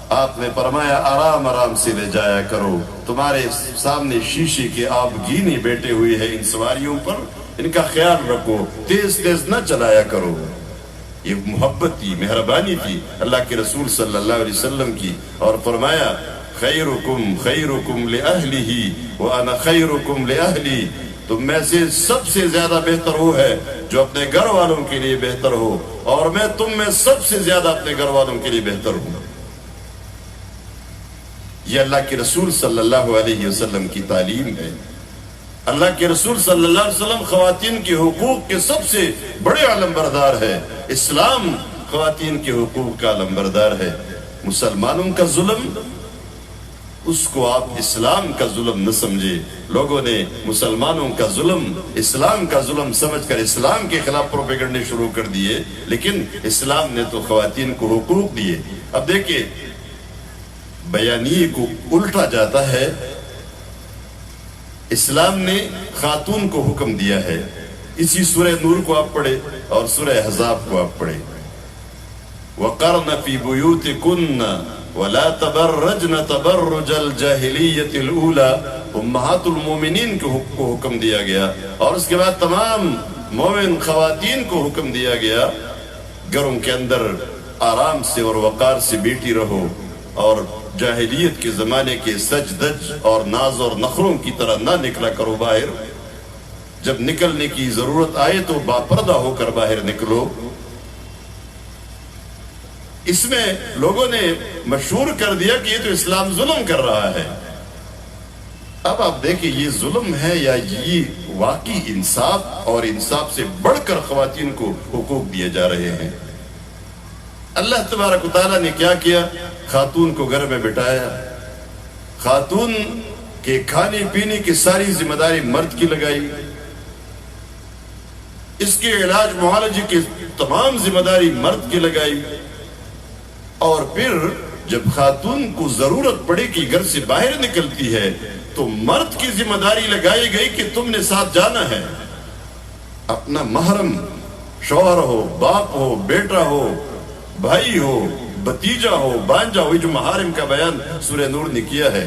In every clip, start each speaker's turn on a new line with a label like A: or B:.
A: آپ نے فرمایا آرام آرام سے لے جایا کرو، تمہارے سامنے شیشے کے آبگینی بیٹھے ہوئے ہیں ان سواریوں پر، ان کا خیال رکھو، تیز تیز نہ چلایا کرو۔ یہ محبت تھی، مہربانی تھی اللہ کے رسول صلی اللہ علیہ وسلم کی، اور فرمایا خیرکم خیرکم لأہلہ وانا خیرکم لأہلی، تم میں سے سب سے زیادہ بہتر وہ ہے جو اپنے گھر والوں کے لیے بہتر ہو، اور میں تم میں سب سے زیادہ اپنے گھر والوں کے لیے بہتر ہوں۔ یہ اللہ کے رسول صلی اللہ علیہ وسلم کی تعلیم ہے۔ اللہ کے رسول صلی اللہ علیہ وسلم خواتین کے حقوق کے سب سے بڑے علمبردار ہے۔ اسلام خواتین کے حقوق کا علمبردار ہے۔ مسلمانوں کا ظلم، اس کو آپ اسلام کا ظلم نہ سمجھے۔ لوگوں نے مسلمانوں کا ظلم اسلام کا ظلم سمجھ کر اسلام کے خلاف پروپیگنڈے شروع کر دیے، لیکن اسلام نے تو خواتین کو حقوق دیے۔ اب دیکھیں، بیانیے کو الٹا جاتا ہے۔ اسلام نے خاتون کو حکم دیا ہے، اسی سورہ نور کو آپ پڑھے اور سورہ احزاب کو آپ پڑھے، وَقَرْنَ فِي بُيُوتِكُنَّ وَلَا تَبَرَّجْنَ تَبَرُّجَ الْجَاهِلِيَّةِ الْأُولَى، امہات المومنین کو حکم دیا گیا، اور اس کے بعد تمام مومن خواتین کو حکم دیا گیا گھروں کے اندر آرام سے اور وقار سے بیٹھی رہو، اور جاہلیت کے زمانے کے سج دج اور ناز اور نخروں کی طرح نہ نکلا کرو باہر، جب نکلنے کی ضرورت آئے تو باپردہ ہو کر باہر نکلو۔ اس میں لوگوں نے مشہور کر دیا کہ یہ تو اسلام ظلم کر رہا ہے۔ اب آپ دیکھیں یہ ظلم ہے یا یہ واقعی انصاف، اور انصاف سے بڑھ کر خواتین کو حقوق دیے جا رہے ہیں۔ اللہ تبارک و تعالیٰ نے کیا کیا؟ خاتون کو گھر میں بٹھایا، خاتون کے کھانے پینے کی ساری ذمہ داری مرد کی لگائی، اس کے علاج معالجے کی تمام ذمہ داری مرد کی لگائی، اور پھر جب خاتون کو ضرورت پڑے کہ گھر سے باہر نکلتی ہے تو مرد کی ذمہ داری لگائی گئی کہ تم نے ساتھ جانا ہے۔ اپنا محرم شوہر ہو، باپ ہو، بیٹا ہو، بھائی ہو، بھتیجا ہو، بانجا ہو، جو محارم کا بیان سورہ نور نے کیا ہے،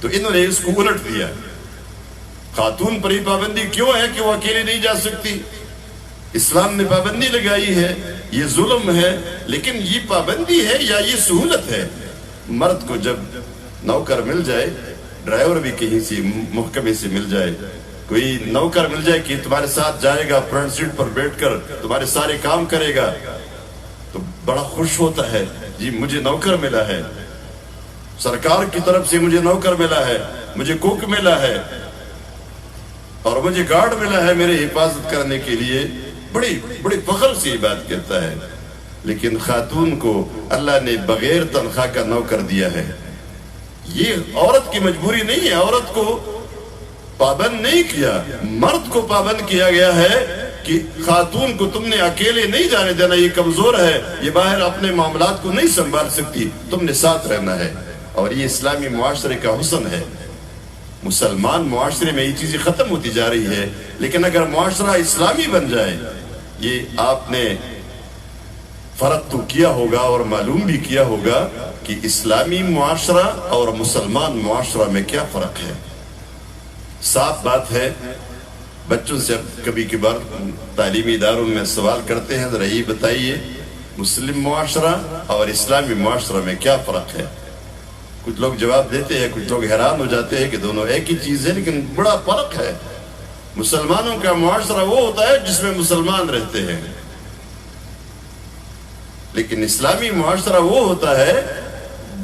A: تو انہوں نے اس کو الٹ دیا۔ خاتون پر یہ پابندی کیوں ہے کہ وہ اکیلے نہیں جا سکتی؟ اسلام نے پابندی لگائی ہے، یہ ظلم ہے، لیکن یہ پابندی ہے یا یہ سہولت ہے؟ مرد کو جب نوکر مل جائے، ڈرائیور بھی کہیں سے محکمے سے مل جائے، کوئی نوکر مل جائے کہ تمہارے ساتھ جائے گا، فرنٹ سیٹ پر بیٹھ کر تمہارے سارے کام کرے گا، تو بڑا خوش ہوتا ہے، جی مجھے نوکر ملا ہے، سرکار کی طرف سے مجھے نوکر ملا ہے، مجھے کوک ملا ہے، اور مجھے گارڈ ملا ہے میرے حفاظت کرنے کے لیے۔ بڑی فخر سے یہ بات کہتا ہے۔ لیکن خاتون کو اللہ نے بغیر تنخواہ کا نوکر دیا ہے۔ یہ عورت کی مجبوری نہیں ہے، عورت کو پابند نہیں کیا، مرد کو پابند کیا گیا ہے کہ خاتون کو تم نے اکیلے نہیں جانے دینا، یہ کمزور ہے، یہ باہر اپنے معاملات کو نہیں سنبھال سکتی، تم نے ساتھ رہنا ہے۔ اور یہ اسلامی معاشرے کا حسن ہے۔ مسلمان معاشرے میں یہ چیزیں ختم ہوتی جا رہی ہے، لیکن اگر معاشرہ اسلامی بن جائے، یہ آپ نے فرق تو کیا ہوگا اور معلوم بھی کیا ہوگا کہ اسلامی معاشرہ اور مسلمان معاشرہ میں کیا فرق ہے۔ صاف بات ہے، بچوں سے کبھی کبھار تعلیمی اداروں میں سوال کرتے ہیں، ذرا یہ بتائیے مسلم معاشرہ اور اسلامی معاشرہ میں کیا فرق ہے؟ کچھ لوگ جواب دیتے ہیں، کچھ لوگ حیران ہو جاتے ہیں کہ دونوں ایک ہی چیز ہے، لیکن بڑا فرق ہے۔ مسلمانوں کا معاشرہ وہ ہوتا ہے جس میں مسلمان رہتے ہیں، لیکن اسلامی معاشرہ وہ ہوتا ہے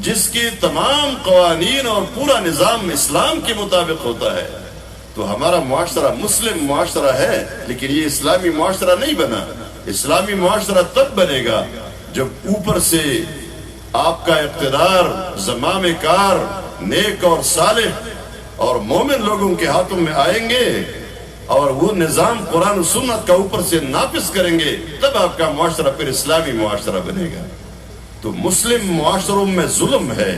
A: جس کے تمام قوانین اور پورا نظام اسلام کے مطابق ہوتا ہے۔ تو ہمارا معاشرہ مسلم معاشرہ ہے، لیکن یہ اسلامی معاشرہ نہیں بنا۔ اسلامی معاشرہ تب بنے گا جب اوپر سے آپ کا اقتدار زمام کار، نیک اور صالح اور مومن لوگوں کے ہاتھوں میں آئیں گے، اور وہ نظام قرآن و سنت کا اوپر سے نافذ کریں گے، تب آپ کا معاشرہ پھر اسلامی معاشرہ بنے گا۔ تو مسلم معاشروں میں ظلم ہے،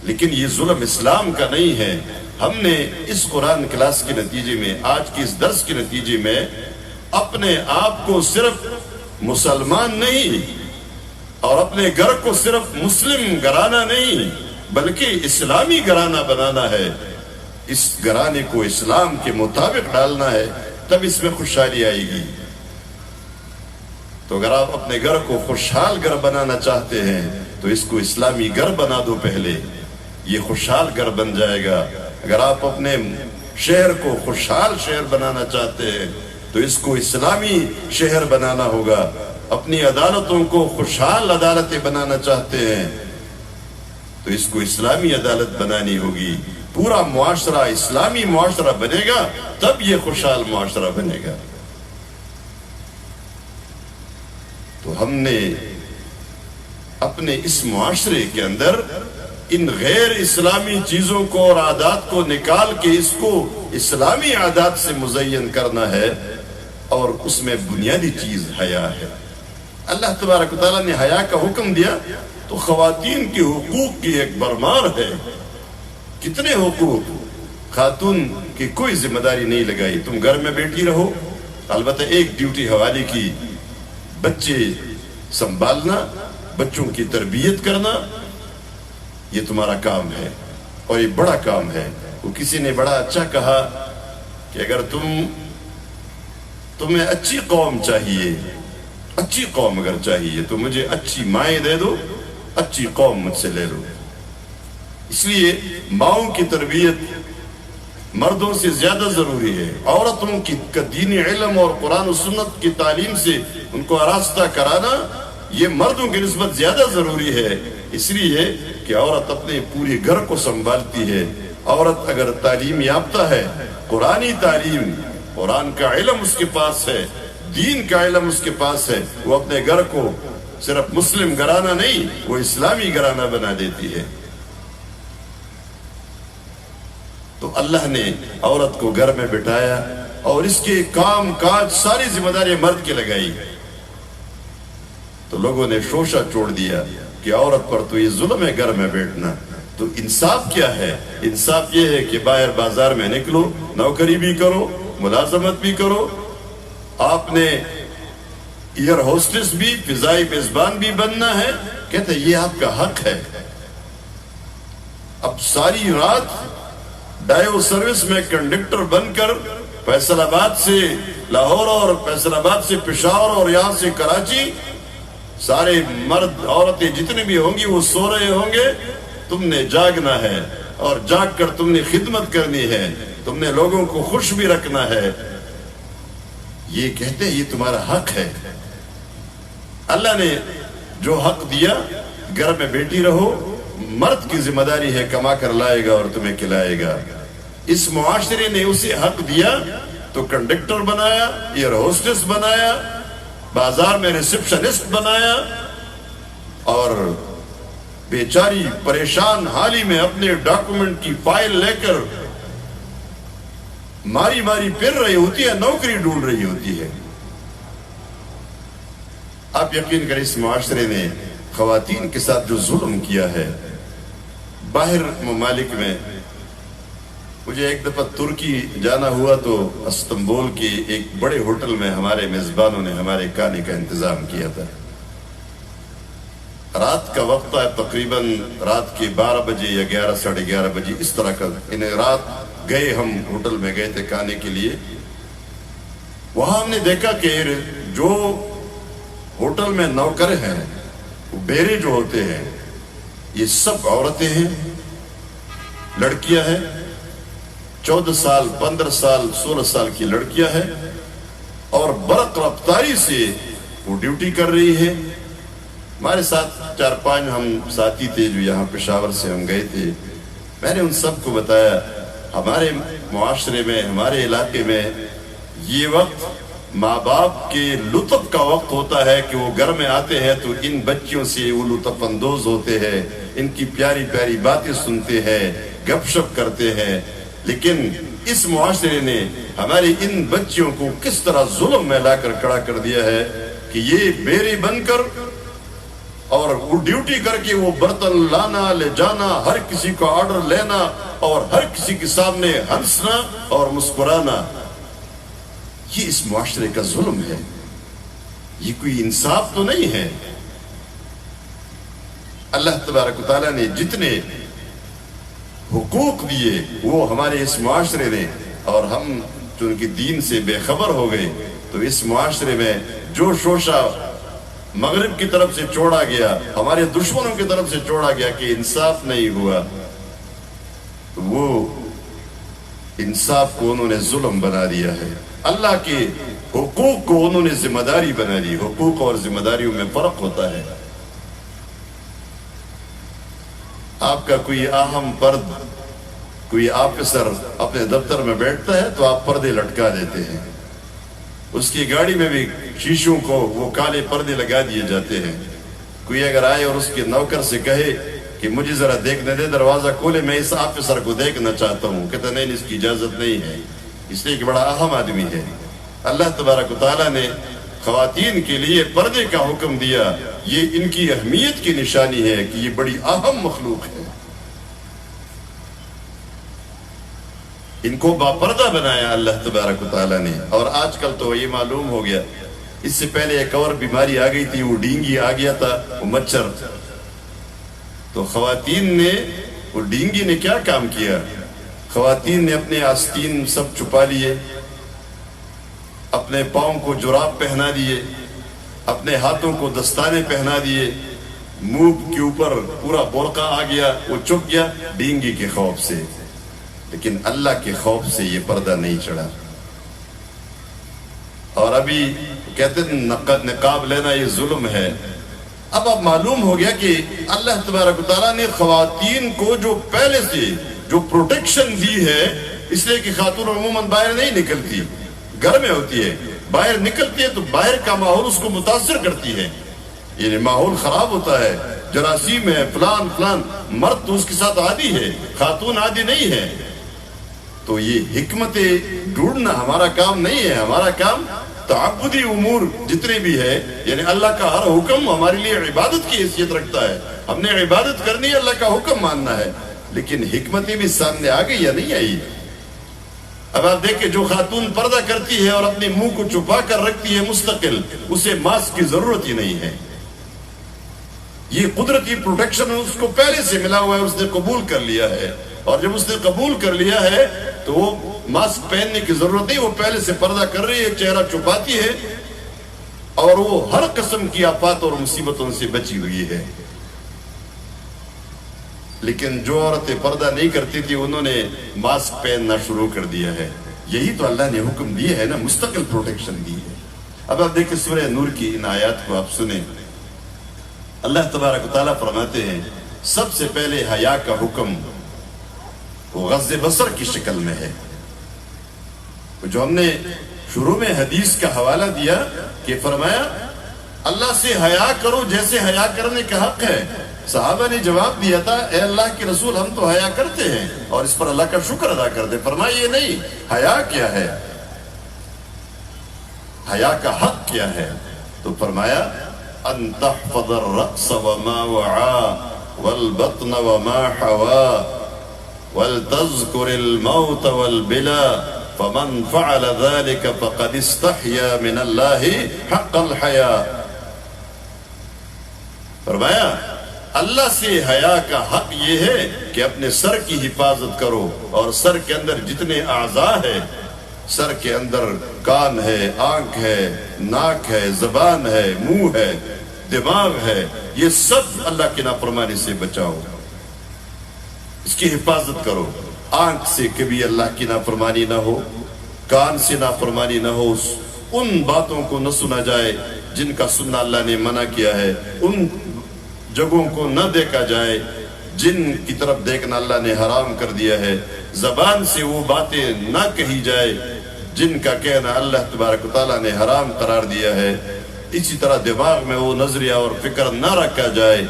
A: لیکن یہ ظلم اسلام کا نہیں ہے۔ ہم نے اس قرآن کلاس کے نتیجے میں، آج کی اس درس کے نتیجے میں، اپنے آپ کو صرف مسلمان نہیں اور اپنے گھر کو صرف مسلم گھرانہ نہیں بلکہ اسلامی گھرانہ بنانا ہے، اس گھرانے کو اسلام کے مطابق ڈالنا ہے، تب اس میں خوشحالی آئے گی۔ تو اگر آپ اپنے گھر کو خوشحال گھر بنانا چاہتے ہیں تو اس کو اسلامی گھر بنا دو پہلے، یہ خوشحال گھر بن جائے گا۔ اگر آپ اپنے شہر کو خوشحال شہر بنانا چاہتے ہیں تو اس کو اسلامی شہر بنانا ہوگا۔ اپنی عدالتوں کو خوشحال عدالتیں بنانا چاہتے ہیں تو اس کو اسلامی عدالت بنانی ہوگی۔ پورا معاشرہ اسلامی معاشرہ بنے گا تب یہ خوشحال معاشرہ بنے گا۔ تو ہم نے اپنے اس معاشرے کے اندر ان غیر اسلامی چیزوں کو اور عادات کو نکال کے اس کو اسلامی عادات سے مزین کرنا ہے، اور اس میں بنیادی چیز حیا ہے۔ اللہ تبارک و تعالیٰ نے حیا کا حکم دیا تو خواتین کے حقوق کی ایک برمار ہے۔ کتنے حقوق، خاتون کی کوئی ذمہ داری نہیں لگائی، تم گھر میں بیٹھی رہو، البتہ ایک ڈیوٹی حوالے کی، بچے سنبھالنا، بچوں کی تربیت کرنا، یہ تمہارا کام ہے، اور یہ بڑا کام ہے۔ وہ کسی نے بڑا اچھا کہا کہ اگر تمہیں اچھی قوم چاہیے، اچھی قوم اگر چاہیے تو مجھے اچھی مائیں دے دو، اچھی قوم مجھ سے لے لو۔ اس لیے ماؤں کی تربیت مردوں سے زیادہ ضروری ہے۔ عورتوں کی دینی علم اور قرآن و سنت کی تعلیم سے ان کو آراستہ کرانا یہ مردوں کی نسبت زیادہ ضروری ہے، اس لیے کہ عورت اپنے پورے گھر کو سنبھالتی ہے۔ عورت اگر تعلیم یافتہ ہے، قرآنی تعلیم، قرآن کا علم اس کے پاس ہے، دین کا علم اس کے پاس ہے، وہ اپنے گھر کو صرف مسلم گھرانہ نہیں، وہ اسلامی گھرانہ بنا دیتی ہے۔ تو اللہ نے عورت کو گھر میں بٹھایا اور اس کے کام کاج ساری ذمہ داری مرد کے لگائی، تو لوگوں نے شوشہ چھوڑ دیا کہ عورت پر تو یہ ظلم ہے گھر میں بیٹھنا۔ تو انصاف کیا ہے؟ انصاف یہ ہے کہ باہر بازار میں نکلو، نوکری بھی کرو، ملازمت بھی کرو، آپ نے ایئر ہوسٹس بھی، فضائی میزبان بھی بننا ہے، کہتے ہیں یہ آپ کا حق ہے۔ اب ساری رات ڈائیو سروس میں کنڈکٹر بن کر فیصل آباد سے لاہور اور فیصل آباد سے پشاور اور یہاں سے کراچی، سارے مرد عورتیں جتنے بھی ہوں گی وہ سو رہے ہوں گے، تم نے جاگنا ہے، اور جاگ کر تم نے خدمت کرنی ہے، تم نے لوگوں کو خوش بھی رکھنا ہے۔ یہ کہتے ہیں یہ تمہارا حق ہے۔ اللہ نے جو حق دیا، گھر میں بیٹھی رہو، مرد کی ذمہ داری ہے کما کر لائے گا اور تمہیں کھلائے گا۔ اس معاشرے نے اسے حق دیا تو کنڈکٹر بنایا، ایئر ہوسٹس بنایا، بازار میں ریسپشنسٹ بنایا، اور بیچاری پریشان حالی میں اپنے ڈاکومنٹ کی فائل لے کر ماری ماری پھر رہی ہوتی ہے، نوکری ڈھونڈ رہی ہوتی ہے۔ آپ یقین کریں اس معاشرے نے خواتین کے ساتھ جو ظلم کیا ہے، باہر ممالک میں، مجھے ایک دفعہ ترکی جانا ہوا تو استنبول کے ایک بڑے ہوٹل میں ہمارے میزبانوں نے ہمارے کھانے کا انتظام کیا تھا۔ رات کا وقت ہے، تقریباً رات کے 12 بجے یا 11 ساڑھے 11 بجے اس طرح کا، انہیں رات گئے، ہم ہوٹل میں گئے تھے کھانے کے لیے۔ وہاں ہم نے دیکھا کہ جو ہوٹل میں نوکر ہیں، بیرے جو ہوتے ہیں، یہ سب عورتیں ہیں، لڑکیاں ہیں، 14 سال 15 سال 16 سال کی لڑکیاں ہیں، اور برق رفتاری سے وہ ڈیوٹی کر رہی ہے۔ ہمارے ساتھ 4-5 ہم ساتھی تھے جو یہاں پشاور سے ہم گئے تھے۔ میں نے ان سب کو بتایا ہمارے معاشرے میں، ہمارے علاقے میں یہ وقت ماں باپ کے لطف کا وقت ہوتا ہے کہ وہ گھر میں آتے ہیں تو ان بچیوں سے وہ لطف اندوز ہوتے ہیں، ان کی پیاری پیاری باتیں سنتے ہیں، گپ شپ کرتے ہیں۔ لیکن اس معاشرے نے ہماری ان بچیوں کو کس طرح ظلم میں لا کر کھڑا کر دیا ہے کہ یہ بیری بن کر اور وہ ڈیوٹی کر کے وہ برتن لانا لے جانا، ہر کسی کو آرڈر لینا اور ہر کسی کے سامنے ہنسنا اور مسکرانا، یہ اس معاشرے کا ظلم ہے۔ یہ کوئی انصاف تو نہیں ہے۔ اللہ تبارک و تعالیٰ نے جتنے حقوق دیے وہ ہمارے اس معاشرے نے، اور ہم چونکہ دین سے بے خبر ہو گئے تو اس معاشرے میں جو شوشہ مغرب کی طرف سے چھوڑا گیا، ہمارے دشمنوں کی طرف سے چھوڑا گیا کہ انصاف نہیں ہوا، وہ انصاف کو انہوں نے ظلم بنا دیا ہے، اللہ کے حقوق کو انہوں نے ذمہ داری بنا دی۔ حقوق اور ذمہ داریوں میں فرق ہوتا ہے۔ آپ کا کوئی اہم فرد، کوئی آفیسر اپنے دفتر میں بیٹھتا ہے تو آپ پردے لٹکا دیتے ہیں، اس کی گاڑی میں بھی شیشوں کو وہ کالے پردے لگا دیے جاتے ہیں۔ کوئی اگر آئے اور اس کے نوکر سے کہے کہ مجھے ذرا دیکھنے دے، دروازہ کھولے، میں اس آفیسر کو دیکھنا چاہتا ہوں، کہتا نہیں اس کی اجازت نہیں ہے، اس لیے کہ بڑا اہم آدمی ہے۔ اللہ تبارک و تعالیٰ نے خواتین کے لیے پردے کا حکم دیا، یہ ان کی اہمیت کی نشانی ہے کہ یہ بڑی اہم مخلوق ہے۔ ان کو باپردہ بنایا اللہ تبارک و تعالیٰ نے۔ اور آج کل تو یہ معلوم ہو گیا، اس سے پہلے ایک اور بیماری آ گئی تھی، وہ ڈینگی آ گیا تھا، وہ مچھر۔ تو خواتین نے، وہ ڈینگی نے کیا کام کیا؟ خواتین نے اپنے آستین سب چھپا لیے، اپنے پاؤں کو جراب پہنا دیے، اپنے ہاتھوں کو دستانے پہنا دیے، منہ کے اوپر پورا برقع آ گیا، وہ چھپ گیا ڈینگی کے خوف سے۔ لیکن اللہ کے خوف سے یہ پردہ نہیں چڑھا۔ اور ابھی کہتے ہیں نقاب لینا یہ ظلم ہے۔ اب معلوم ہو گیا کہ اللہ تبارک و تعالیٰ نے خواتین کو جو پہلے سے جو پروٹیکشن دی ہے، اس لیے کہ خاتون عموماً باہر نہیں نکلتی، گھر میں ہوتی ہے، باہر نکلتی ہے تو باہر کا ماحول اس کو متاثر کرتی ہے، یعنی ماحول خراب ہوتا ہے، جراثیم ہے، فلان مرد تو اس کے ساتھ عادی ہے، خاتون عادی نہیں ہے۔ تو یہ حکمت ڈھونڈنا ہمارا کام نہیں ہے، ہمارا کام تعبدی امور جتنے بھی ہے، یعنی اللہ کا ہر حکم ہمارے لیے عبادت کی حیثیت رکھتا ہے، ہم نے عبادت کرنی ہے، اللہ کا حکم ماننا ہے، لیکن حکمتیں بھی سامنے آ گئی یا نہیں آئی؟ اب آپ دیکھیں جو خاتون پردہ کرتی ہے اور اپنے منہ کو چھپا کر رکھتی ہے مستقل، اسے ماسک کی ضرورت ہی نہیں ہے۔ یہ قدرتی پروٹیکشن اس کو پہلے سے ملا ہوا ہے، اس نے قبول کر لیا ہے، اور جب اس نے قبول کر لیا ہے تو وہ ماسک پہننے کی ضرورت نہیں، وہ پہلے سے پردہ کر رہی ہے، چہرہ چھپاتی ہے، اور وہ ہر قسم کی آفات اور مصیبتوں سے بچی ہوئی ہے۔ لیکن جو عورتیں پردہ نہیں کرتی تھی انہوں نے ماسک پہننا شروع کر دیا ہے۔ یہی تو اللہ نے حکم دیا ہے نا، مستقل پروٹیکشن دی ہے۔ اب آپ دیکھیں سورہ نور کی ان آیات کو آپ سنیں، اللہ تبارک و تعالیٰ فرماتے ہیں سب سے پہلے حیا کا حکم وہ غض بصر کی شکل میں ہے۔ جو ہم نے شروع میں حدیث کا حوالہ دیا کہ فرمایا اللہ سے حیا کرو جیسے حیا کرنے کا حق ہے۔ صحابہ نے جواب دیا تھا اے اللہ کے رسول ہم تو حیا کرتے ہیں اور اس پر اللہ کا شکر ادا کرتے۔ فرمایا یہ نہیں، حیا کیا ہے، حیا کا حق کیا ہے؟ تو فرمایا ان تحفظ الرأس وما وعا والبطن وما حوا ولتذكر الموت والبلا فمن فعل ذلك فقد استحيا من الله حق الحياء۔ فرمایا اللہ سے حیا کا حق یہ ہے کہ اپنے سر کی حفاظت کرو، اور سر کے اندر جتنے اعضاء ہے، سر کے اندر کان ہے، آنکھ ہے، ناک ہے، زبان ہے، منہ ہے، دماغ ہے، یہ سب اللہ کی نافرمانی سے بچاؤ، اس کی حفاظت کرو۔ آنکھ سے کبھی اللہ کی نافرمانی نہ ہو، کان سے نافرمانی نہ ہو، ان باتوں کو نہ سنا جائے جن کا سننا اللہ نے منع کیا ہے، ان جگہوں کو نہ دیکھا جائے جن کی طرف دیکھنا اللہ نے حرام کر دیا ہے، زبان سے وہ باتیں نہ کہی جائے جن کا کہنا اللہ تبارک و تعالیٰ نے حرام قرار دیا ہے، اسی طرح دماغ میں وہ نظریہ اور فکر نہ رکھا جائے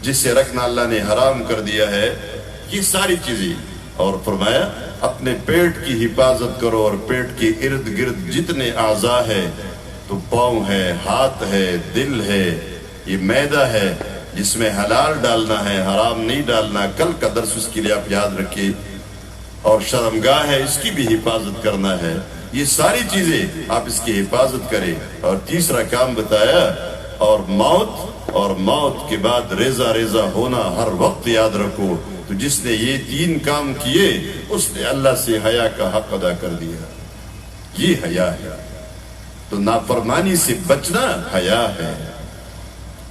A: جسے رکھنا اللہ نے حرام کر دیا ہے، یہ ساری چیزیں۔ اور فرمایا اپنے پیٹ کی حفاظت کرو، اور پیٹ کے ارد گرد جتنے اعضاء ہے، تو پاؤں ہے، ہاتھ ہے، دل ہے، یہ معدہ ہے جس میں حلال ڈالنا ہے، حرام نہیں ڈالنا، کل کا درس اس کے لیے آپ یاد رکھیے، اور شرمگاہ ہے اس کی بھی حفاظت کرنا ہے، یہ ساری چیزیں آپ اس کی حفاظت کریں۔ اور تیسرا کام بتایا اور موت اور موت کے بعد ریزہ ریزہ ہونا ہر وقت یاد رکھو. تو جس نے یہ 3 کام کیے اس نے اللہ سے حیا کا حق ادا کر دیا. یہ حیا ہے. تو نافرمانی سے بچنا حیا ہے.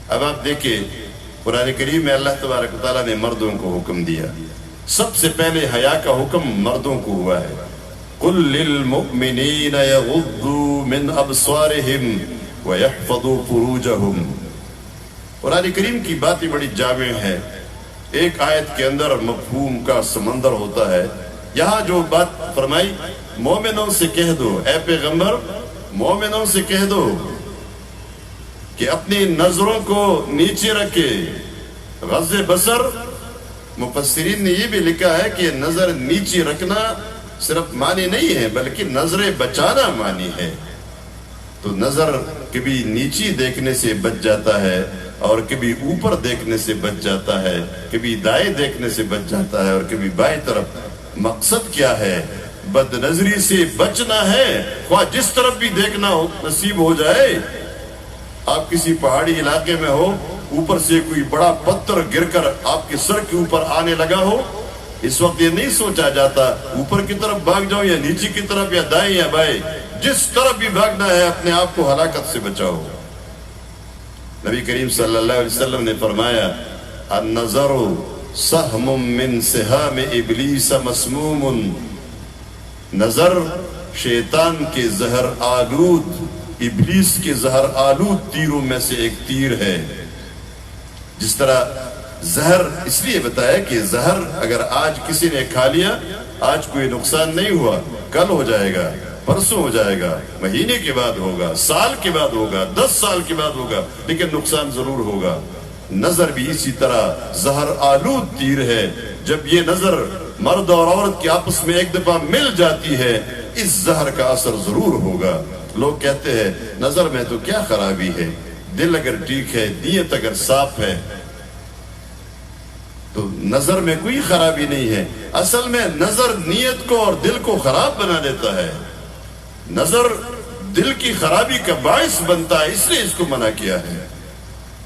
A: اب آپ دیکھیں قرآن کریم میں اللہ تبارک و تعالیٰ نے مردوں کو حکم دیا. سب سے پہلے حیا کا حکم مردوں کو ہوا ہے. قُلْ لِلْمُؤْمِنِينَ يَغُضُّوا مِنْ أَبْصَارِهِمْ وَيَحْفَظُوا فُرُوجَهُمْ. قرآن کریم کی باتیں بڑی جامع ہے. ایک آیت کے اندر مفہوم کا سمندر ہوتا ہے. یہاں جو بات فرمائی مومنوں سے کہہ دو، اے پیغمبر مومنوں سے کہہ دو کہ اپنی نظروں کو نیچے رکھے. غض بصر مفسرین نے یہ بھی لکھا ہے کہ نظر نیچے رکھنا صرف معنی نہیں ہے بلکہ نظریں بچانا معنی ہے. تو نظر کبھی نیچی دیکھنے سے بچ جاتا ہے اور کبھی اوپر دیکھنے سے بچ جاتا ہے، کبھی دائیں دیکھنے سے بچ جاتا ہے اور کبھی بائیں طرف. مقصد کیا ہے؟ بد نظری سے بچنا ہے، خواہ جس طرف بھی دیکھنا ہو نصیب ہو جائے. آپ کسی پہاڑی علاقے میں ہو، اوپر سے کوئی بڑا پتھر گر کر آپ کے سر کے اوپر آنے لگا ہو، اس وقت یہ نہیں سوچا جاتا اوپر کی طرف بھاگ جاؤ یا نیچے کی طرف یا دائیں یا بائیں. جس طرف بھی بھاگنا ہے اپنے آپ کو ہلاکت سے بچاؤ. نبی کریم صلی اللہ علیہ وسلم نے فرمایا النظر سہم من سہام ابلیس مسموم. نظر شیطان کے زہر آلود، ابلیس کے زہر آلود تیروں میں سے ایک تیر ہے. جس طرح زہر اس لیے بتایا کہ زہر اگر آج کسی نے کھا لیا آج کوئی نقصان نہیں ہوا، کل ہو جائے گا، پرسوں ہو جائے گا، مہینے کے بعد ہوگا، سال کے بعد ہوگا، 10 سال کے بعد ہوگا، لیکن نقصان ضرور ہوگا. نظر بھی اسی طرح زہر آلود تیر ہے. جب یہ نظر مرد اور عورت کے آپس میں ایک دفعہ مل جاتی ہے اس زہر کا اثر ضرور ہوگا. لوگ کہتے ہیں نظر میں تو کیا خرابی ہے، دل اگر ٹھیک ہے، نیت اگر صاف ہے تو نظر میں کوئی خرابی نہیں ہے. اصل میں نظر نیت کو اور دل کو خراب بنا دیتا ہے. نظر دل کی خرابی کا باعث بنتا ہے، اس لیے اس کو منع کیا ہے.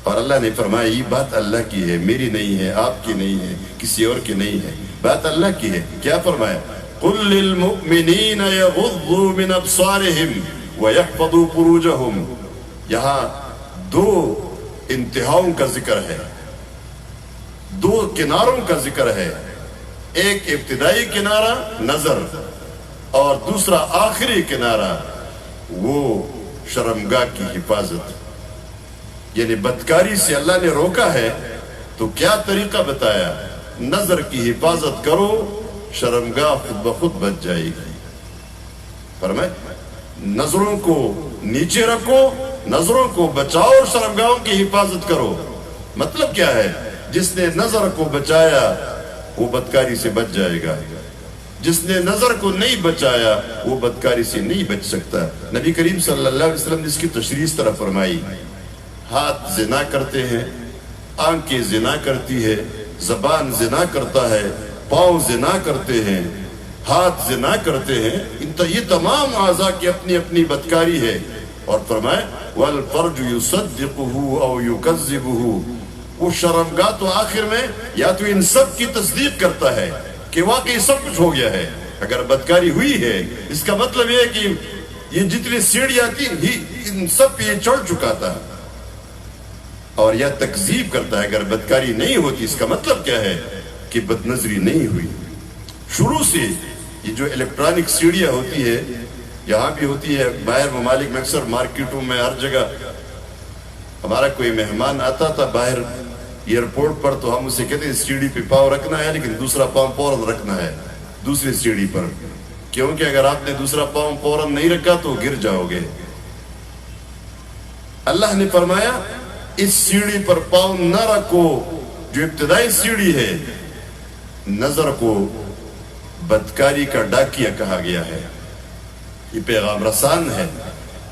A: اور اللہ نے فرمایا یہ بات اللہ کی ہے، میری نہیں ہے، آپ کی نہیں ہے، کسی اور کی نہیں ہے، بات اللہ کی ہے. کیا فرمایا؟ قُلْ لِلْمُؤْمِنِينَ يَغُضُّوا مِنْ أَبْصَارِهِمْ وَيَحْفَظُوا فُرُوجَهُمْ. یہاں 2 انتہاؤں کا ذکر ہے، 2 کناروں کا ذکر ہے. ایک ابتدائی کنارہ نظر اور دوسرا آخری کنارہ وہ شرمگاہ کی حفاظت. یعنی بدکاری سے اللہ نے روکا ہے تو کیا طریقہ بتایا؟ نظر کی حفاظت کرو، شرمگاہ خود بخود بچ جائے گی. فرمائے نظروں کو نیچے رکھو، نظروں کو بچاؤ اور شرمگاہوں کی حفاظت کرو. مطلب کیا ہے؟ جس نے نظر کو بچایا وہ بدکاری سے بچ جائے گا، جس نے نظر کو نہیں بچایا وہ بدکاری سے نہیں بچ سکتا. نبی کریم صلی اللہ علیہ وسلم نے اس کی تشریح اس طرح فرمائی. ہاتھ زنا کرتے ہیں، آنکھیں زنا کرتی ہے، زبان زنا کرتا ہے، پاؤں زنا کرتے ہیں، ہاتھ زنا کرتے ہیں. یہ تمام اعضاء کی اپنی اپنی بدکاری ہے. اور فرمائے والفرج یصدقه او یکذبه. وہ شرمگاہ تو آخر میں یا تو ان سب کی تصدیق کرتا ہے کہ واقعی سب کچھ ہو گیا ہے. اگر بدکاری ہوئی ہے اس کا مطلب یہ ہے کہ یہ جتنی سیڑھیاں تھی ان سب پہ یہ چڑھ چکا تھا. اور یا تکذیب کرتا ہے اگر بدکاری نہیں ہوتی اس کا مطلب کیا ہے کہ بد نظری نہیں ہوئی. شروع سے یہ جو الیکٹرانک سیڑھیاں ہوتی ہے یہاں بھی ہوتی ہے، باہر ممالک میں اکثر مارکیٹوں میں ہر جگہ. ہمارا کوئی مہمان آتا تھا باہر ایئرپورٹ پر تو ہم اسے کہتے ہیں سیڑھی پہ پاؤں رکھنا ہے لیکن دوسرا پاؤں فوراً رکھنا ہے دوسری سیڑھی پر، کیونکہ اگر آپ نے دوسرا پاؤں فوراً نہیں رکھا تو گر جاؤ گے. اللہ نے فرمایا اس سیڑھی پر پاؤں نہ رکھو جو ابتدائی سیڑھی ہے. نظر کو بدکاری کا ڈاکیا کہا گیا ہے، یہ پیغام رسان ہے.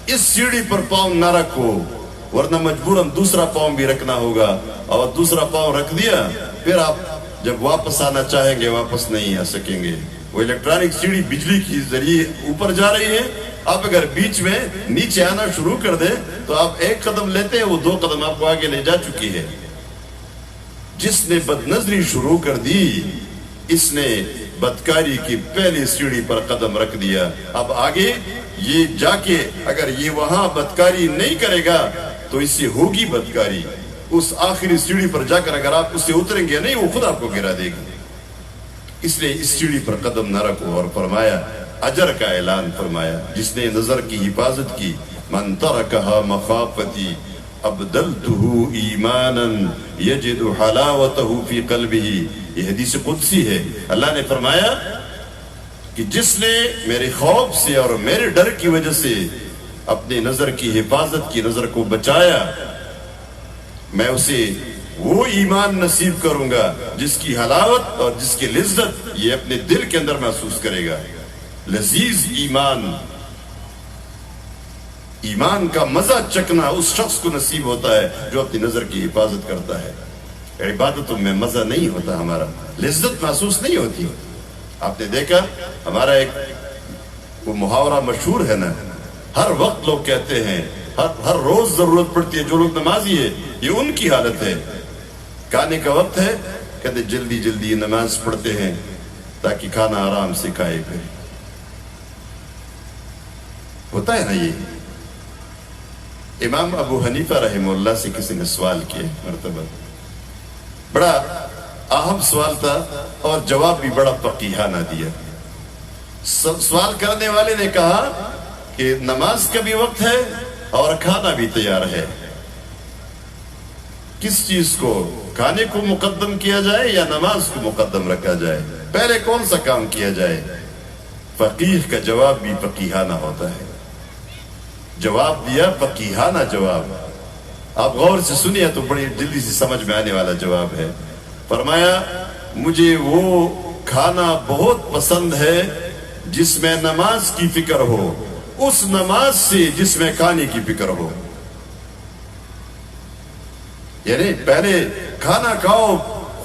A: اس سیڑھی پر پاؤں نہ رکھو ورنہ مجبوراً دوسرا پاؤں بھی رکھنا ہوگا، اور دوسرا پاؤں رکھ دیا پھر آپ جب واپس آنا چاہیں گے واپس نہیں آ سکیں گے. وہ الیکٹرانک سیڑھی بجلی کی ذریعے اوپر جا رہی ہے آپ اگر بیچ میں نیچے آنا شروع کر دیں تو آپ ایک قدم لیتے ہیں، وہ 2 قدم آپ کو آگے لے جا چکی ہے۔ جس نے بدنظری شروع کر دی اس نے بدکاری کی پہلی سیڑھی پر قدم رکھ دیا۔ اب آگے یہ جا کے اگر یہ وہاں بدکاری نہیں کرے گا تو اس سے ہوگی بدکاری۔ اس آخری سیڑھی پر جا کر اگر آپ اس سے اتریں گے نہیں، وہ خود آپ کو گرا دے گی۔ اس لیے اس سیڑھی پر قدم نہ رکھو، اور فرمایا اجر کا اعلان فرمایا جس نے نظر کی حفاظت کی، من ترکہا مخافتی ابدلتہو ایمانا یجد حلاوتہو فی قلبہ۔ یہ حدیث قدسی ہے، اللہ نے فرمایا کہ جس نے میرے خوف سے اور میرے ڈر کی وجہ سے اپنے نظر کی حفاظت کی، نظر کو بچایا، میں اسے وہ ایمان نصیب کروں گا جس کی حلاوت اور جس کی لذت یہ اپنے دل کے اندر محسوس کرے گا۔ لذیذ ایمان، ایمان کا مزہ چکنا اس شخص کو نصیب ہوتا ہے جو اپنی نظر کی حفاظت کرتا ہے۔ عبادتوں میں مزہ نہیں ہوتا، ہمارا لذت محسوس نہیں ہوتی۔ آپ نے دیکھا ہمارا ایک وہ محاورہ مشہور ہے نا، ہر وقت لوگ کہتے ہیں، ہر روز ضرورت پڑتی ہے، جو لوگ نمازی ہے یہ ان کی حالت ہے، کھانے کا وقت ہے کہتے جلدی جلدی نماز پڑھتے ہیں تاکہ کھانا آرام سے کھائے پھر۔ ہوتا ہے نا یہ۔ امام ابو حنیفہ رحمہ اللہ سے کسی نے سوال کیا مرتبہ، بڑا اہم سوال تھا اور جواب بھی بڑا فقیہانہ دیا۔ سوال کرنے والے نے کہا کہ نماز کا بھی وقت ہے اور کھانا بھی تیار ہے، کس چیز کو، کھانے کو مقدم کیا جائے یا نماز کو مقدم رکھا جائے، پہلے کون سا کام کیا جائے؟ فقیہ کا جواب بھی فقیہانہ ہوتا ہے، جواب دیا فقیہانہ جواب۔ آپ غور سے سنیے تو بڑی جلدی سے سمجھ میں آنے والا جواب ہے۔ فرمایا مجھے وہ کھانا بہت پسند ہے جس میں نماز کی فکر ہو، اس نماز سے جس میں کھانے کی فکر ہو۔ یعنی پہلے کھانا کھاؤ،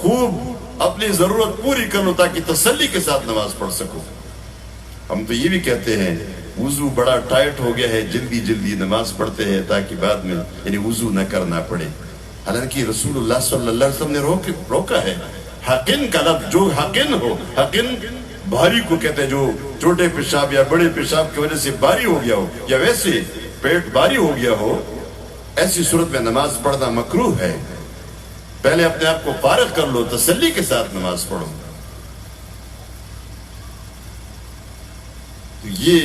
A: خوب اپنی ضرورت پوری کرو تاکہ تسلی کے ساتھ نماز پڑھ سکو۔ ہم تو یہ بھی کہتے ہیں وضو بڑا ٹائٹ ہو گیا ہے، جلدی جلدی نماز پڑھتے ہیں تاکہ بعد میں یعنی وضو نہ کرنا پڑے، حالانکہ رسول اللہ صلی اللہ علیہ وسلم نے روکا ہے۔ حقن کا لفظ، جو حقن ہو، حقن بھاری کو کہتے ہیں جو چھوٹے پیشاب یا بڑے پیشاب کی وجہ سے بھاری ہو گیا ہو یا ویسے پیٹ بھاری ہو گیا ہو، ایسی صورت میں نماز پڑھنا مکروہ ہے۔ پہلے اپنے آپ کو فارغ کر لو، تسلی کے ساتھ نماز پڑھو۔ یہ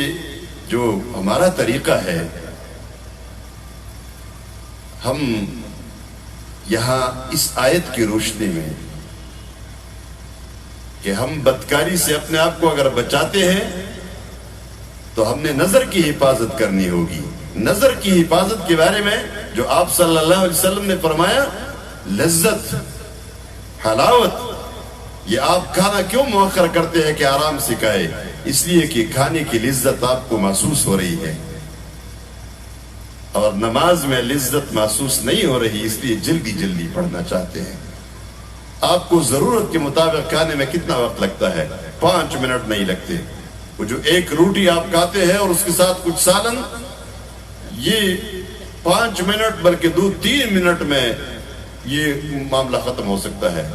A: جو ہمارا طریقہ ہے، ہم یہاں اس آیت کی روشنی میں کہ ہم بدکاری سے اپنے آپ کو اگر بچاتے ہیں تو ہم نے نظر کی حفاظت کرنی ہوگی۔ نظر کی حفاظت کے بارے میں جو آپ صلی اللہ علیہ وسلم نے فرمایا، لذت، حلاوت، یہ آپ کھانا کیوں مؤخر کرتے ہیں کہ آرام سے کھائے؟ اس لیے کہ کھانے کی لذت آپ کو محسوس ہو رہی ہے اور نماز میں لذت محسوس نہیں ہو رہی، اس لیے جلدی جلدی پڑھنا چاہتے ہیں۔ آپ کو ضرورت کے مطابق کھانے میں کتنا وقت لگتا ہے؟ 5 منٹ نہیں لگتے۔ وہ جو ایک روٹی آپ کھاتے ہیں اور اس کے ساتھ کچھ سالن، یہ 5 منٹ بلکہ 2-3 منٹ میں یہ معاملہ ختم ہو سکتا ہے۔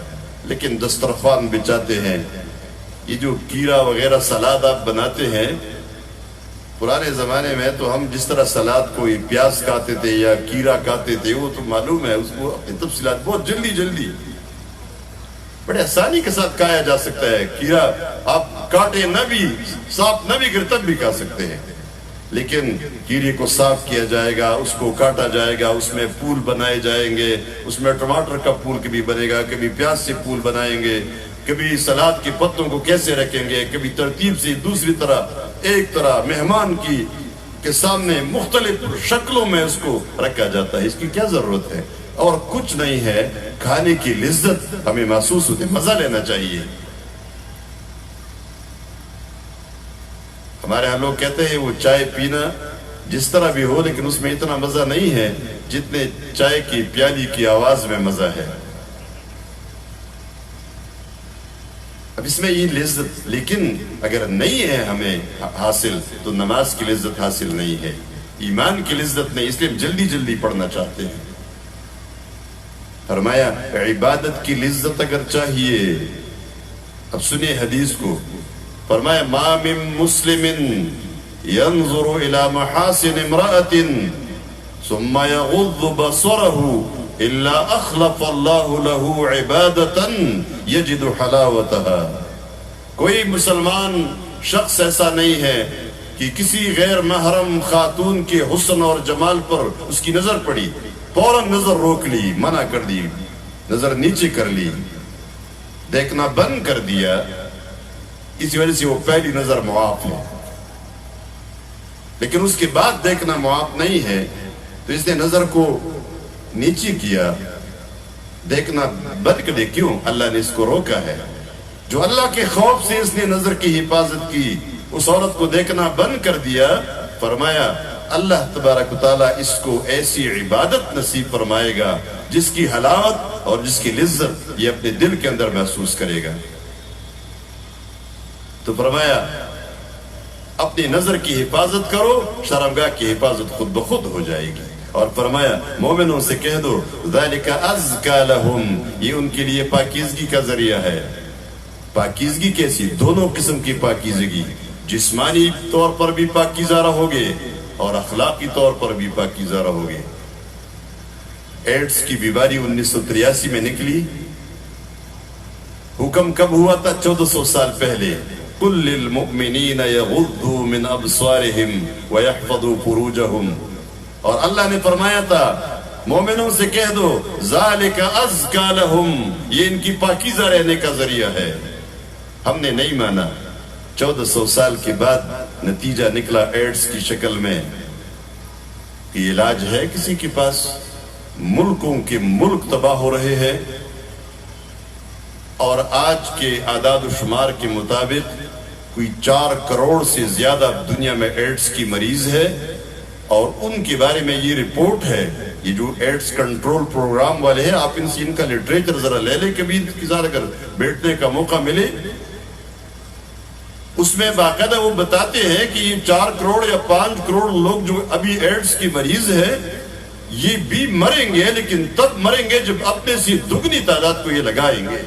A: لیکن دسترخوان بچاتے ہیں، یہ جو کیرا وغیرہ سلاد آپ بناتے ہیں، پرانے زمانے میں تو ہم جس طرح سلاد کو پیاز کھاتے تھے یا کیرا کھاتے تھے، وہ تو معلوم ہے، اس کو اپنی تفصیلات بہت جلدی جلدی بڑے آسانی کے ساتھ کھایا جا سکتا ہے۔ کیرا آپ کاٹے نہ بھی، صاف نہ بھی کرے تب بھی کھا سکتے ہیں، لیکن کیڑے کو صاف کیا جائے گا، اس کو کاٹا جائے گا، اس میں پھول بنائے جائیں گے، اس میں ٹماٹر کا پھول کبھی بنے گا، کبھی پیاز سے پھول بنائیں گے، کبھی سلاد کے پتوں کو کیسے رکھیں گے، کبھی ترتیب سے دوسری طرح، ایک طرح مہمان کے سامنے مختلف شکلوں میں اس کو رکھا جاتا ہے۔ اس کی کیا ضرورت ہے؟ اور کچھ نہیں ہے، کھانے کی لذت ہمیں محسوس ہوتی ہے، مزہ لینا چاہیے۔ ہمارے ہاں لوگ کہتے ہیں وہ چائے پینا جس طرح بھی ہو لیکن اس میں اتنا مزہ نہیں ہے جتنے چائے کی پیالی کی آواز میں مزہ ہے۔ اب اس میں یہ لذت، لیکن اگر نہیں ہے ہمیں حاصل تو نماز کی لذت حاصل نہیں ہے، ایمان کی لذت نہیں، اس لیے ہم جلدی جلدی پڑھنا چاہتے ہیں۔ فرمایا عبادت کی لذت اگر چاہیے، اب سنیے حدیث کو، فرمایا ما من مسلم ينظر الى محاسن امرأة ثم يغض بصره الا اخلف الله له عبادة يجد حلاوتها۔ کوئی مسلمان شخص ایسا نہیں ہے کہ کسی غیر محرم خاتون کے حسن اور جمال پر اس کی نظر پڑی، فوراً نظر روک لی، منع کر دی، نظر نیچے کر لی، دیکھنا بند کر دیا، اسی وجہ سے وہ پہلی نظر معاف ہے، لیکن اس کے بعد دیکھنا معاف نہیں ہے، تو اس نے نظر کو نیچے کیا، دیکھنا بند کر دے۔ کیوں؟ اللہ نے اس کو روکا ہے۔ جو اللہ کے خوف سے اس نے نظر کی حفاظت کی، اس عورت کو دیکھنا بند کر دیا، فرمایا اللہ تبارک و تعالیٰ اس کو ایسی عبادت نصیب فرمائے گا جس کی حلاوت اور جس کی لذت یہ اپنے دل کے اندر محسوس کرے گا۔ تو فرمایا اپنی نظر کی حفاظت کرو، شرمگاہ کی حفاظت خود بخود ہو جائے گی۔ اور فرمایا مومنوں سے کہہ دو ذالک ازکا لہم، یہ ان کے لیے پاکیزگی کا ذریعہ ہے۔ پاکیزگی کیسی؟ دونوں قسم کی پاکیزگی، جسمانی طور پر بھی پاکیزہ رہو گے اور اخلاقی طور پر بھی پاکیزہ رہو گے۔ ایڈز کی بیماری 1983 میں نکلی، حکم کب ہوا تھا؟ 1400 سال پہلے۔ قُلْ لِلْمُؤْمِنِينَ يَغُضُّوا مِنْ أَبْصَارِهِمْ وَيَحْفَظُوا فُرُوجَهُمْ، اور اللہ نے فرمایا تھا مومنوں سے کہہ دو ذَلِكَ أَزْكَى لَهُمْ، یہ ان کی پاکیزہ رہنے کا ذریعہ ہے۔ ہم نے نہیں مانا۔ 1400 سال کے بعد نتیجہ نکلا ایڈز کی شکل میں کہ علاج ہے کسی کے پاس؟ ملکوں کے ملک تباہ ہو رہے ہیں، اور آج کے اعداد و شمار کے مطابق کوئی 4 کروڑ سے زیادہ دنیا میں ایڈز کی مریض ہے، اور ان کے بارے میں یہ رپورٹ ہے، یہ جو ایڈز کنٹرول پروگرام والے ہیں، آپ ان کا لٹریچر ذرا لے لیں کبھی انتظار اگر بیٹھنے کا موقع ملے، اس میں باقاعدہ وہ بتاتے ہیں کہ یہ 4 کروڑ یا 5 کروڑ لوگ جو ابھی ایڈز کی مریض ہیں، یہ بھی مریں گے، لیکن تب مریں گے جب اپنے سے دگنی تعداد کو یہ لگائیں گے۔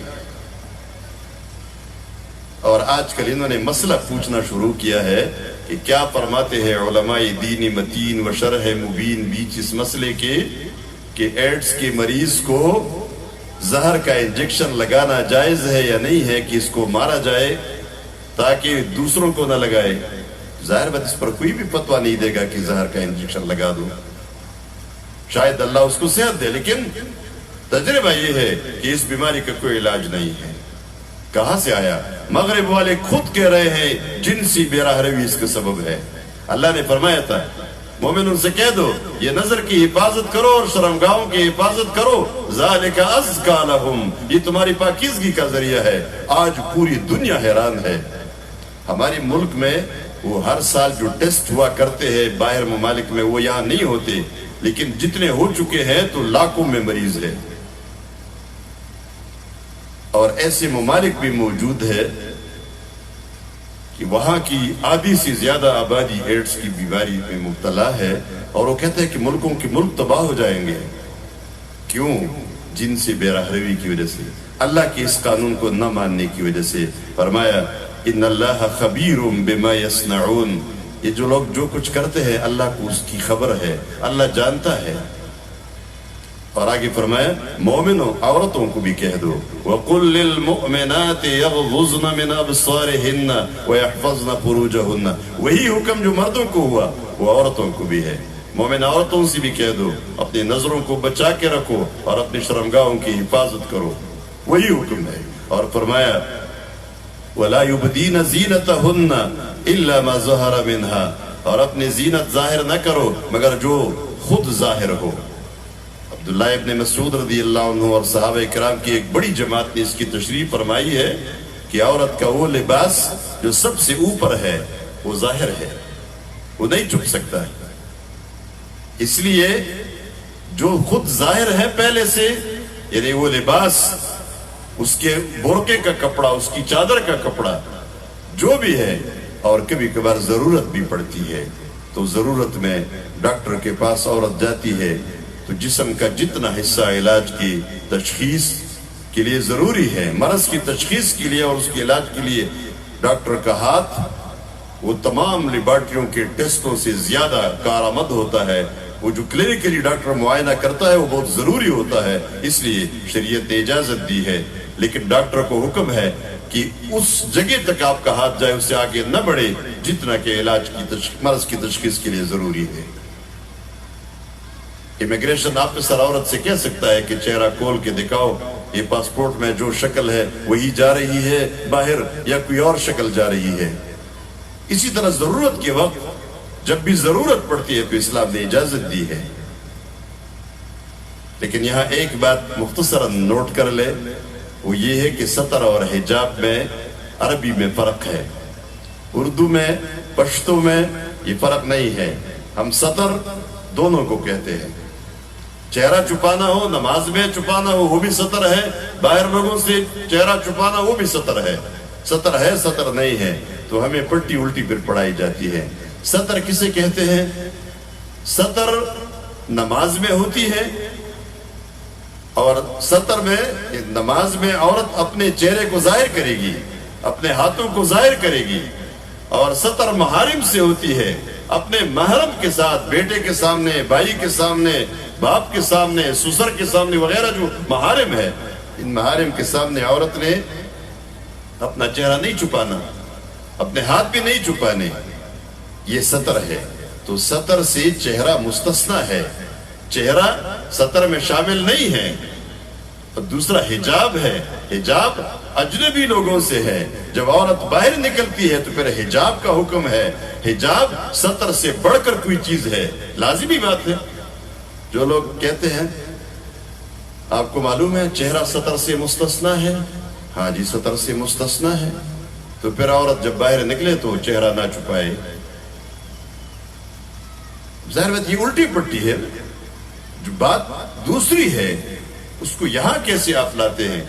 A: اور آج کل انہوں نے مسئلہ پوچھنا شروع کیا ہے کہ کیا فرماتے ہیں علماء دین متین و شرح مبین بیچ اس مسئلے کے کہ ایڈز کے مریض کو زہر کا انجیکشن لگانا جائز ہے یا نہیں ہے، کہ اس کو مارا جائے تاکہ دوسروں کو نہ لگائے۔ ظاہر بات اس پر کوئی بھی فتویٰ نہیں دے گا کہ زہر کا انجیکشن لگا دو، شاید اللہ اس کو صحت دے، لیکن تجربہ یہ ہے کہ اس بیماری کا کوئی علاج نہیں ہے۔ کہاں سے آیا؟ مغرب والے خود کہہ رہے ہیں جنسی بے راہ روی اس کا سبب ہے۔ اللہ نے فرمایا تھا مومنوں سے کہہ دو یہ نظر کی حفاظت کرو اور شرمگاہوں کی حفاظت کرو، ذالک ازکا لہم، یہ تمہاری پاکیزگی کا ذریعہ ہے۔ آج پوری دنیا حیران ہے۔ ہمارے ملک میں وہ ہر سال جو ٹیسٹ ہوا کرتے ہیں باہر ممالک میں، وہ یہاں نہیں ہوتے، لیکن جتنے ہو چکے ہیں تو لاکھوں میں مریض ہے، اور ایسے ممالک بھی موجود ہے کہ وہاں کی آدھی سے زیادہ آبادی ایڈز کی بیماری میں مبتلا ہے، اور وہ کہتے ہیں کہ ملکوں کے ملک تباہ ہو جائیں گے۔ کیوں؟ جن سے بے راہ روی کی وجہ سے، اللہ کے اس قانون کو نہ ماننے کی وجہ سے۔ فرمایا ان اللہ خبیر بما یصنعون، یہ جو لوگ جو کچھ کرتے ہیں اللہ کو اس کی خبر ہے، اللہ جانتا ہے۔ اور آگے فرمایا مومنوں عورتوں کو بھی کہہ دو وَقُلْ لِلْمُؤْمِنَاتِ يَغْضُضْنَ مِنْ أَبْصَارِهِنَّ وَيَحْفَظْنَ فُرُوجَهُنَّ، وہی حکم جو مردوں کو ہوا وہ عورتوں کو بھی ہے۔ مومن عورتوں سے بھی کہہ دو اپنی نظروں کو بچا کے رکھو اور اپنی شرمگاہوں کی حفاظت کرو، وہی حکم ہے۔ اور فرمایا وَلَا يُبْدِينَ زِينَتَهُنَّ إِلَّا مَا ظَهَرَ مِنْهَا، اور اپنی زینت ظاہر نہ کرو مگر جو خود ظاہر ہو۔ عبداللہ ابن مسعود رضی اللہ عنہ اور صحابہ کرام کی ایک بڑی جماعت نے اس کی تشریح فرمائی ہے کہ عورت کا وہ لباس جو سب سے اوپر ہے وہ ظاہر ہے، وہ نہیں چھپ سکتا ہے۔ اس لیے جو خود ظاہر ہے پہلے سے، یعنی وہ لباس اس کے برقعے کا کپڑا، اس کی چادر کا کپڑا جو بھی ہے، اور کبھی کبھار ضرورت بھی پڑتی ہے تو ضرورت میں ڈاکٹر کے پاس عورت جاتی ہے تو جسم کا جتنا حصہ علاج کی تشخیص کے لیے ضروری ہے، مرض کی تشخیص کے لیے اور اس کے علاج کے لیے ڈاکٹر کا ہاتھ وہ تمام لیبارٹریوں کے ٹیسٹوں سے زیادہ کارآمد ہوتا ہے۔ وہ جو کلینکلی ڈاکٹر معائنہ کرتا ہے وہ بہت ضروری ہوتا ہے، اس لیے شریعت نے اجازت دی ہے، لیکن ڈاکٹر کو حکم ہے کہ اس جگہ تک آپ کا ہاتھ جائے، اس سے آگے نہ بڑھے جتنا کہ علاج کی مرض کی تشخیص کے لیے ضروری ہے۔ امیگریشن آفیسر عورت سے کہہ سکتا ہے کہ چہرہ کھول کے دکھاؤ، یہ پاسپورٹ میں جو شکل ہے وہی جا رہی ہے باہر یا کوئی اور شکل جا رہی ہے۔ اسی طرح ضرورت کے وقت جب بھی ضرورت پڑتی ہے تو اسلام نے اجازت دی ہے۔ لیکن یہاں ایک بات مختصراً نوٹ کر لے، وہ یہ ہے کہ سطر اور حجاب میں عربی میں فرق ہے، اردو میں پشتو میں یہ فرق نہیں ہے۔ ہم سطر دونوں کو کہتے ہیں، چہرہ چھپانا ہو، نماز میں چھپانا ہو وہ بھی سطر ہے، باہر لوگوں سے چہرہ چھپانا وہ بھی سطر ہے۔ سطر ہے، سطر نہیں ہے، تو ہمیں پلٹی الٹی پھر پڑھائی جاتی ہے۔ سطر کسے کہتے ہیں؟ سطر نماز میں ہوتی ہے، اور سطر میں نماز میں عورت اپنے چہرے کو ظاہر کرے گی، اپنے ہاتھوں کو ظاہر کرے گی، اور سطر محارم سے ہوتی ہے، اپنے محرم کے ساتھ، بیٹے کے سامنے، بھائی کے سامنے، باپ کے سامنے، سسر کے سامنے وغیرہ جو محارم ہے، ان محارم کے سامنے عورت نے اپنا چہرہ نہیں چھپانا، اپنے ہاتھ بھی نہیں چھپانے، یہ سطر ہے۔ تو سطر سے چہرہ مستثنی ہے، چہرہ سطر میں شامل نہیں ہے۔ اور دوسرا حجاب ہے، حجاب اجنبی لوگوں سے ہے، جب عورت باہر نکلتی ہے تو پھر حجاب کا حکم ہے۔ حجاب سطر سے بڑھ کر کوئی چیز ہے، لازمی بات ہے۔ جو لوگ کہتے ہیں آپ کو معلوم ہے چہرہ سطر سے مستثنی ہے، ہاں جی سطر سے مستثنی ہے، تو پھر عورت جب باہر نکلے تو چہرہ نہ چھپائے۔ ظاہر بات یہ الٹی پٹی ہے، جو بات دوسری ہے اس کو یہاں کیسے آپ لاتے ہیں؟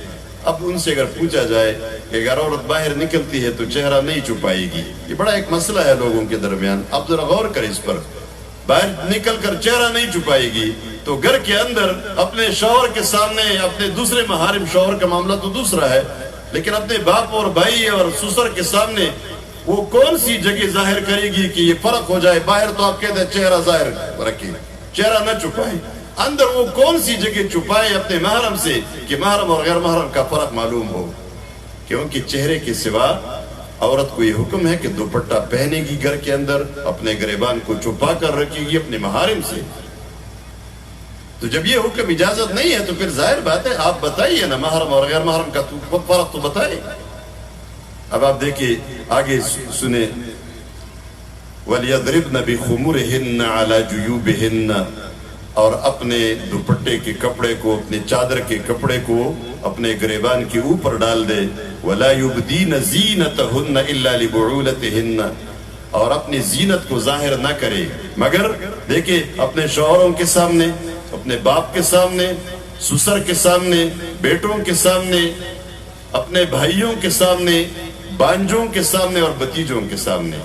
A: اب ان سے اگر پوچھا جائے کہ اگر عورت باہر نکلتی ہے تو چہرہ نہیں چھپائے گی، یہ بڑا ایک مسئلہ ہے لوگوں کے درمیان، آپ ذرا غور کریں اس پر۔ باہر نکل کر چہرہ نہیں چھپائے گی تو گھر کے اندر اپنے شوہر کے سامنے، اپنے دوسرے محارم شوہر کا معاملہ تو دوسرا ہے، لیکن اپنے باپ اور بھائی اور سسر کے سامنے وہ کون سی جگہ ظاہر کرے گی کہ یہ فرق ہو جائے؟ باہر تو آپ کہتے ہیں چہرہ ظاہر رکھے، چہرہ نہ چھپائے، اندر وہ کون سی جگہ چھپائے اپنے محرم سے کہ محرم اور غیر محرم کا فرق معلوم ہو؟ کیونکہ چہرے کے سوا عورت کو یہ حکم ہے کہ دوپٹہ پہنے گی، گھر کے اندر اپنے گریبان کو چھپا کر رکھے گی اپنے محارم سے۔ تو جب یہ حکم اجازت نہیں ہے تو پھر ظاہر بات ہے آپ بتائیے نا محرم اور غیر محرم کا فرق تو بتائیے۔ اب آپ دیکھیے آگے سنیں، وَلْيَضْرِبْنَ بِخُمُرِهِنَّ عَلَى جُيُوبِهِنَّ، اور اپنے دوپٹے کے کپڑے کو، اپنے چادر کے کپڑے کو اپنے گریبان کے اوپر ڈال دے، وَلَا يُبْدِينَ زِينَتَهُنَّ إِلَّا لِبُعُولَتِهِنَّ، اور اپنی زینت کو ظاہر نہ کرے مگر دیکھیں اپنے شوہروں کے سامنے، اپنے باپ کے سامنے، سسر کے سامنے، بیٹوں کے سامنے، اپنے بھائیوں کے سامنے، بانجوں کے سامنے اور بتیجوں کے سامنے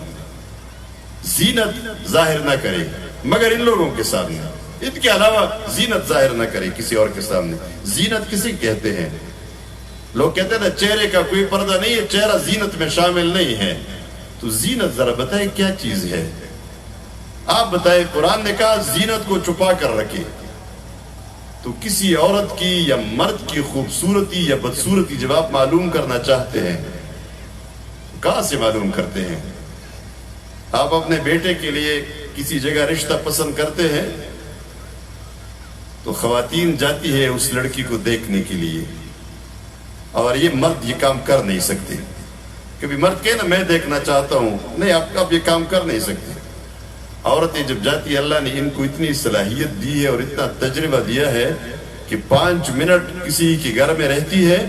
A: زینت ظاہر نہ کرے مگر ان لوگوں کے سامنے، ان کے علاوہ زینت ظاہر نہ کرے کسی اور کے سامنے۔ زینت کسی کہتے ہیں؟ لوگ کہتے ہیں نا چہرے کا کوئی پردہ نہیں ہے، چہرہ زینت میں شامل نہیں ہے۔ تو زینت ذرا بتائیں کیا چیز ہے؟ آپ بتائیں، قرآن نے کہا زینت کو چھپا کر رکھے، تو کسی عورت کی یا مرد کی خوبصورتی یا بدصورتی جب آپ معلوم کرنا چاہتے ہیں کہاں سے معلوم کرتے ہیں؟ آپ اپنے بیٹے کے لیے کسی جگہ رشتہ پسند کرتے ہیں تو خواتین جاتی ہے اس لڑکی کو دیکھنے کے لیے، اور یہ مرد یہ کام کر نہیں سکتے۔ کبھی مرد کہے نا میں دیکھنا چاہتا ہوں، نہیں آپ یہ کام کر نہیں سکتے۔ عورتیں جب جاتی ہے، اللہ نے ان کو اتنی صلاحیت دی ہے اور اتنا تجربہ دیا ہے کہ 5 منٹ کسی کے گھر میں رہتی ہے،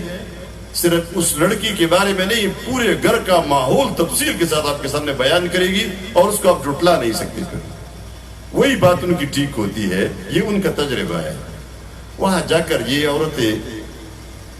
A: صرف اس لڑکی کے بارے میں نہیں پورے گھر کا ماحول تفصیل کے ساتھ آپ کے سامنے بیان کرے گی اور اس کو آپ جھٹلا نہیں سکتے۔ پھر وہی بات ان کی ٹھیک ہوتی ہے، یہ ان کا تجربہ ہے۔ وہاں جا کر یہ عورتیں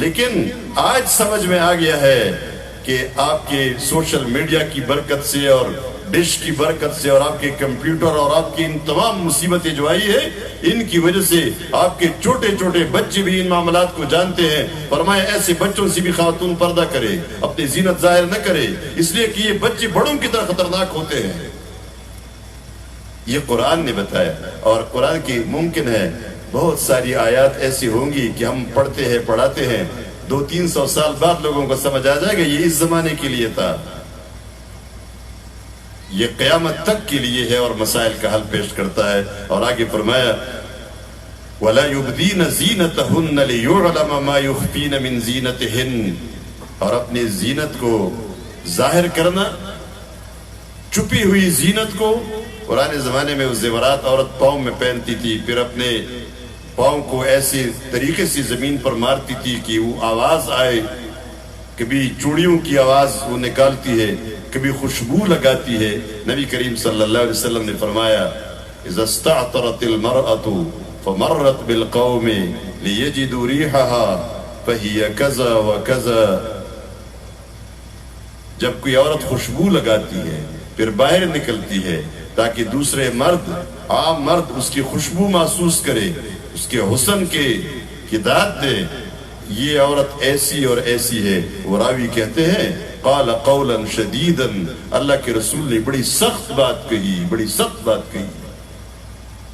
A: لیکن آج سمجھ میں آ گیا ہے کہ آپ کے سوشل میڈیا کی برکت سے اور ڈش کی برکت سے اور آپ کے کمپیوٹر اور آپ کی ان تمام مصیبتیں جو آئی ہے، ان کی وجہ سے آپ کے چھوٹے چھوٹے بچے بھی ان معاملات کو جانتے ہیں۔ فرمایا ایسے بچوں سے بھی خاتون پردہ کرے، اپنی زینت ظاہر نہ کرے، اس لیے کہ یہ بچے بڑوں کی طرح خطرناک ہوتے ہیں۔ یہ قرآن نے بتایا، اور قرآن کی ممکن ہے بہت ساری آیات ایسی ہوں گی کہ ہم پڑھتے ہیں پڑھاتے ہیں 200-300 سال بعد لوگوں کو سمجھ آ جائے گا یہ اس زمانے کے لیے تھا، یہ قیامت تک کے لیے ہے اور مسائل کا حل پیش کرتا ہے۔ اور آگے فرمایا وَلَا يُبْدِينَ زِينَتَهُنَّ لِيُعْلَمَ مَا يُخْفِينَ مِن زِينَتِهِنَّ، اور اپنی زینت کو ظاہر کرنا، چھپی ہوئی زینت کو۔ پرانے زمانے میں وہ زیورات عورت پاؤں میں پہنتی تھی، پھر اپنے پاؤں کو ایسے طریقے سے زمین پر مارتی تھی کہ وہ آواز آئے، کبھی چوڑیوں کی آواز وہ نکالتی ہے، کبھی خوشبو لگاتی ہے۔ نبی کریم صلی اللہ علیہ وسلم نے فرمایا اذا استعطرت المرأة فمرت بالقوم ليجدوا ريحها فهي كذا وكذا، جب کوئی عورت خوشبو لگاتی ہے پھر باہر نکلتی ہے تاکہ دوسرے مرد، عام مرد اس کی خوشبو محسوس کرے، اس کے حسن کی داد دے، یہ عورت ایسی اور ایسی ہے۔ وہ راوی کہتے ہیں قال قولا شدیدا، اللہ کے رسول نے بڑی سخت بات کہی، بڑی سخت بات کہی۔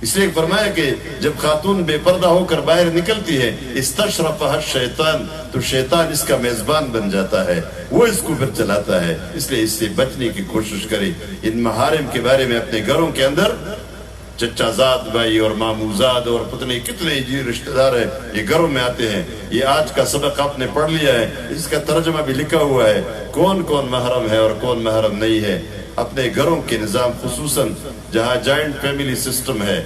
A: اس لیے فرمایا کہ جب خاتون بے پردہ ہو کر باہر نکلتی ہے استشرفها الشیطان، تو شیطان اس کا میزبان بن جاتا ہے، وہ اس کو پھر چلاتا ہے۔ اس لیے اس سے بچنے کی کوشش کرے۔ ان محارم کے بارے میں اپنے گھروں کے اندر چچا زاد بھائی اور ماموزاد اور پتنے کتنے رشتہ دار ہیں، یہ گھروں میں آتے ہیں۔ یہ آج کا سبق آپ نے پڑھ لیا ہے، اس کا ترجمہ بھی لکھا ہوا ہے، کون کون محرم ہے اور کون محرم نہیں ہے۔ اپنے گھروں کے نظام، خصوصاً جہاں جائنٹ فیملی سسٹم ہے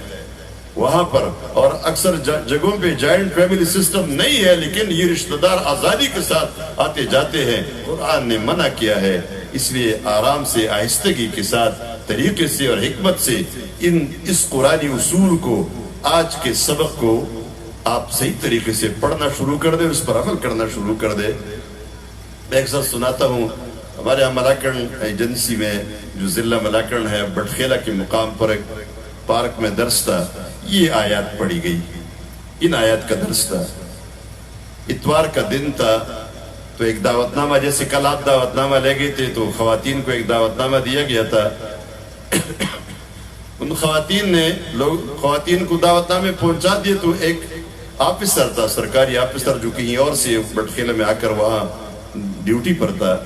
A: وہاں پر، اور اکثر جگہوں پہ جائنٹ فیملی سسٹم نہیں ہے لیکن یہ رشتہ دار آزادی کے ساتھ آتے جاتے ہیں، قرآن نے منع کیا ہے۔ اس لیے آرام سے، آہستگی کے ساتھ، طریقے سے اور حکمت سے اس قرآنی اصول کو، آج کے سبق کو آپ صحیح طریقے سے پڑھنا شروع کر دیں، اس پر عمل کرنا شروع کر دیں۔ میں اکثر سناتا ہوں، ہمارے یہاں ملاکنڈ ایجنسی میں جو ضلع ملاکنڈ ہے، بٹخیلہ کے مقام پر ایک پارک میں درس تھا، یہ آیات پڑھی گئی، ان آیات کا درس تھا۔ اتوار کا دن تھا تو ایک دعوت نامہ، جیسے کل آپ دعوت نامہ لے گئے تھے تو خواتین کو ایک دعوت نامہ دیا گیا تھا۔ ان خواتین کو دعوت نامے پہنچا دیے تو ایک آفیسر تھا، سرکاری آفیسر، جو کہیں اور سے بٹخیلہ میں آ کر وہاں ڈیوٹی پر تھا،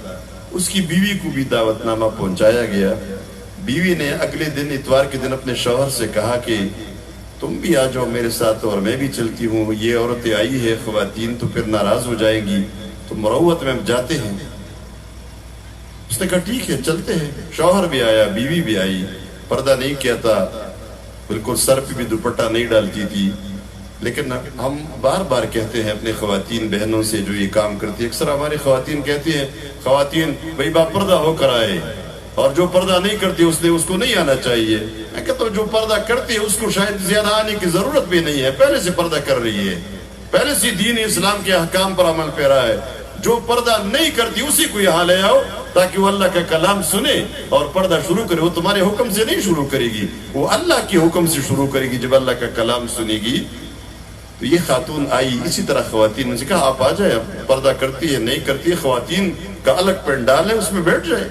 A: اس کی بیوی کو بھی دعوت نامہ پہنچایا گیا۔ بیوی نے اگلے دن، اتوار کے دن، اپنے شوہر سے کہا کہ تم بھی آ جاؤ میرے ساتھ اور میں بھی چلتی ہوں، یہ عورتیں آئی ہے خواتین تو پھر ناراض ہو جائیں گی، تو مروت میں جاتے ہیں۔ اس نے کہا ٹھیک ہے چلتے ہیں۔ شوہر بھی آیا، بیوی بھی آئی، پردہ نہیں کیا تھا، بالکل سر پہ بھی دوپٹہ نہیں ڈالتی تھی۔ لیکن ہم بار بار کہتے ہیں اپنے خواتین بہنوں سے جو یہ کام کرتی ہیں، اکثر ہماری خواتین کہتی ہیں خواتین بھائی باپردہ ہو کر آئے، اور جو پردہ نہیں کرتی اس کو نہیں آنا چاہیے۔ میں کہتا ہوں جو پردہ کرتی ہے اس کو شاید زیادہ آنے کی ضرورت بھی نہیں ہے، پہلے سے پردہ کر رہی ہے، پہلے سے دین اسلام کے احکام پر عمل پیرا ہے۔ جو پردہ نہیں کرتی اسی کو یہاں لے آؤ تاکہ وہ اللہ کا کلام سنے اور پردہ شروع کرے۔ وہ تمہارے حکم سے نہیں شروع کرے گی، وہ اللہ کے حکم سے شروع کرے گی۔ جب اللہ کا کلام سنے گی تو یہ خاتون آئی، اسی طرح خواتین نے کہا آپ آ جائیں، پردہ کرتی ہے نہیں کرتی ہے، خواتین کا الگ پنڈال ہے، اس میں بیٹھ جائے۔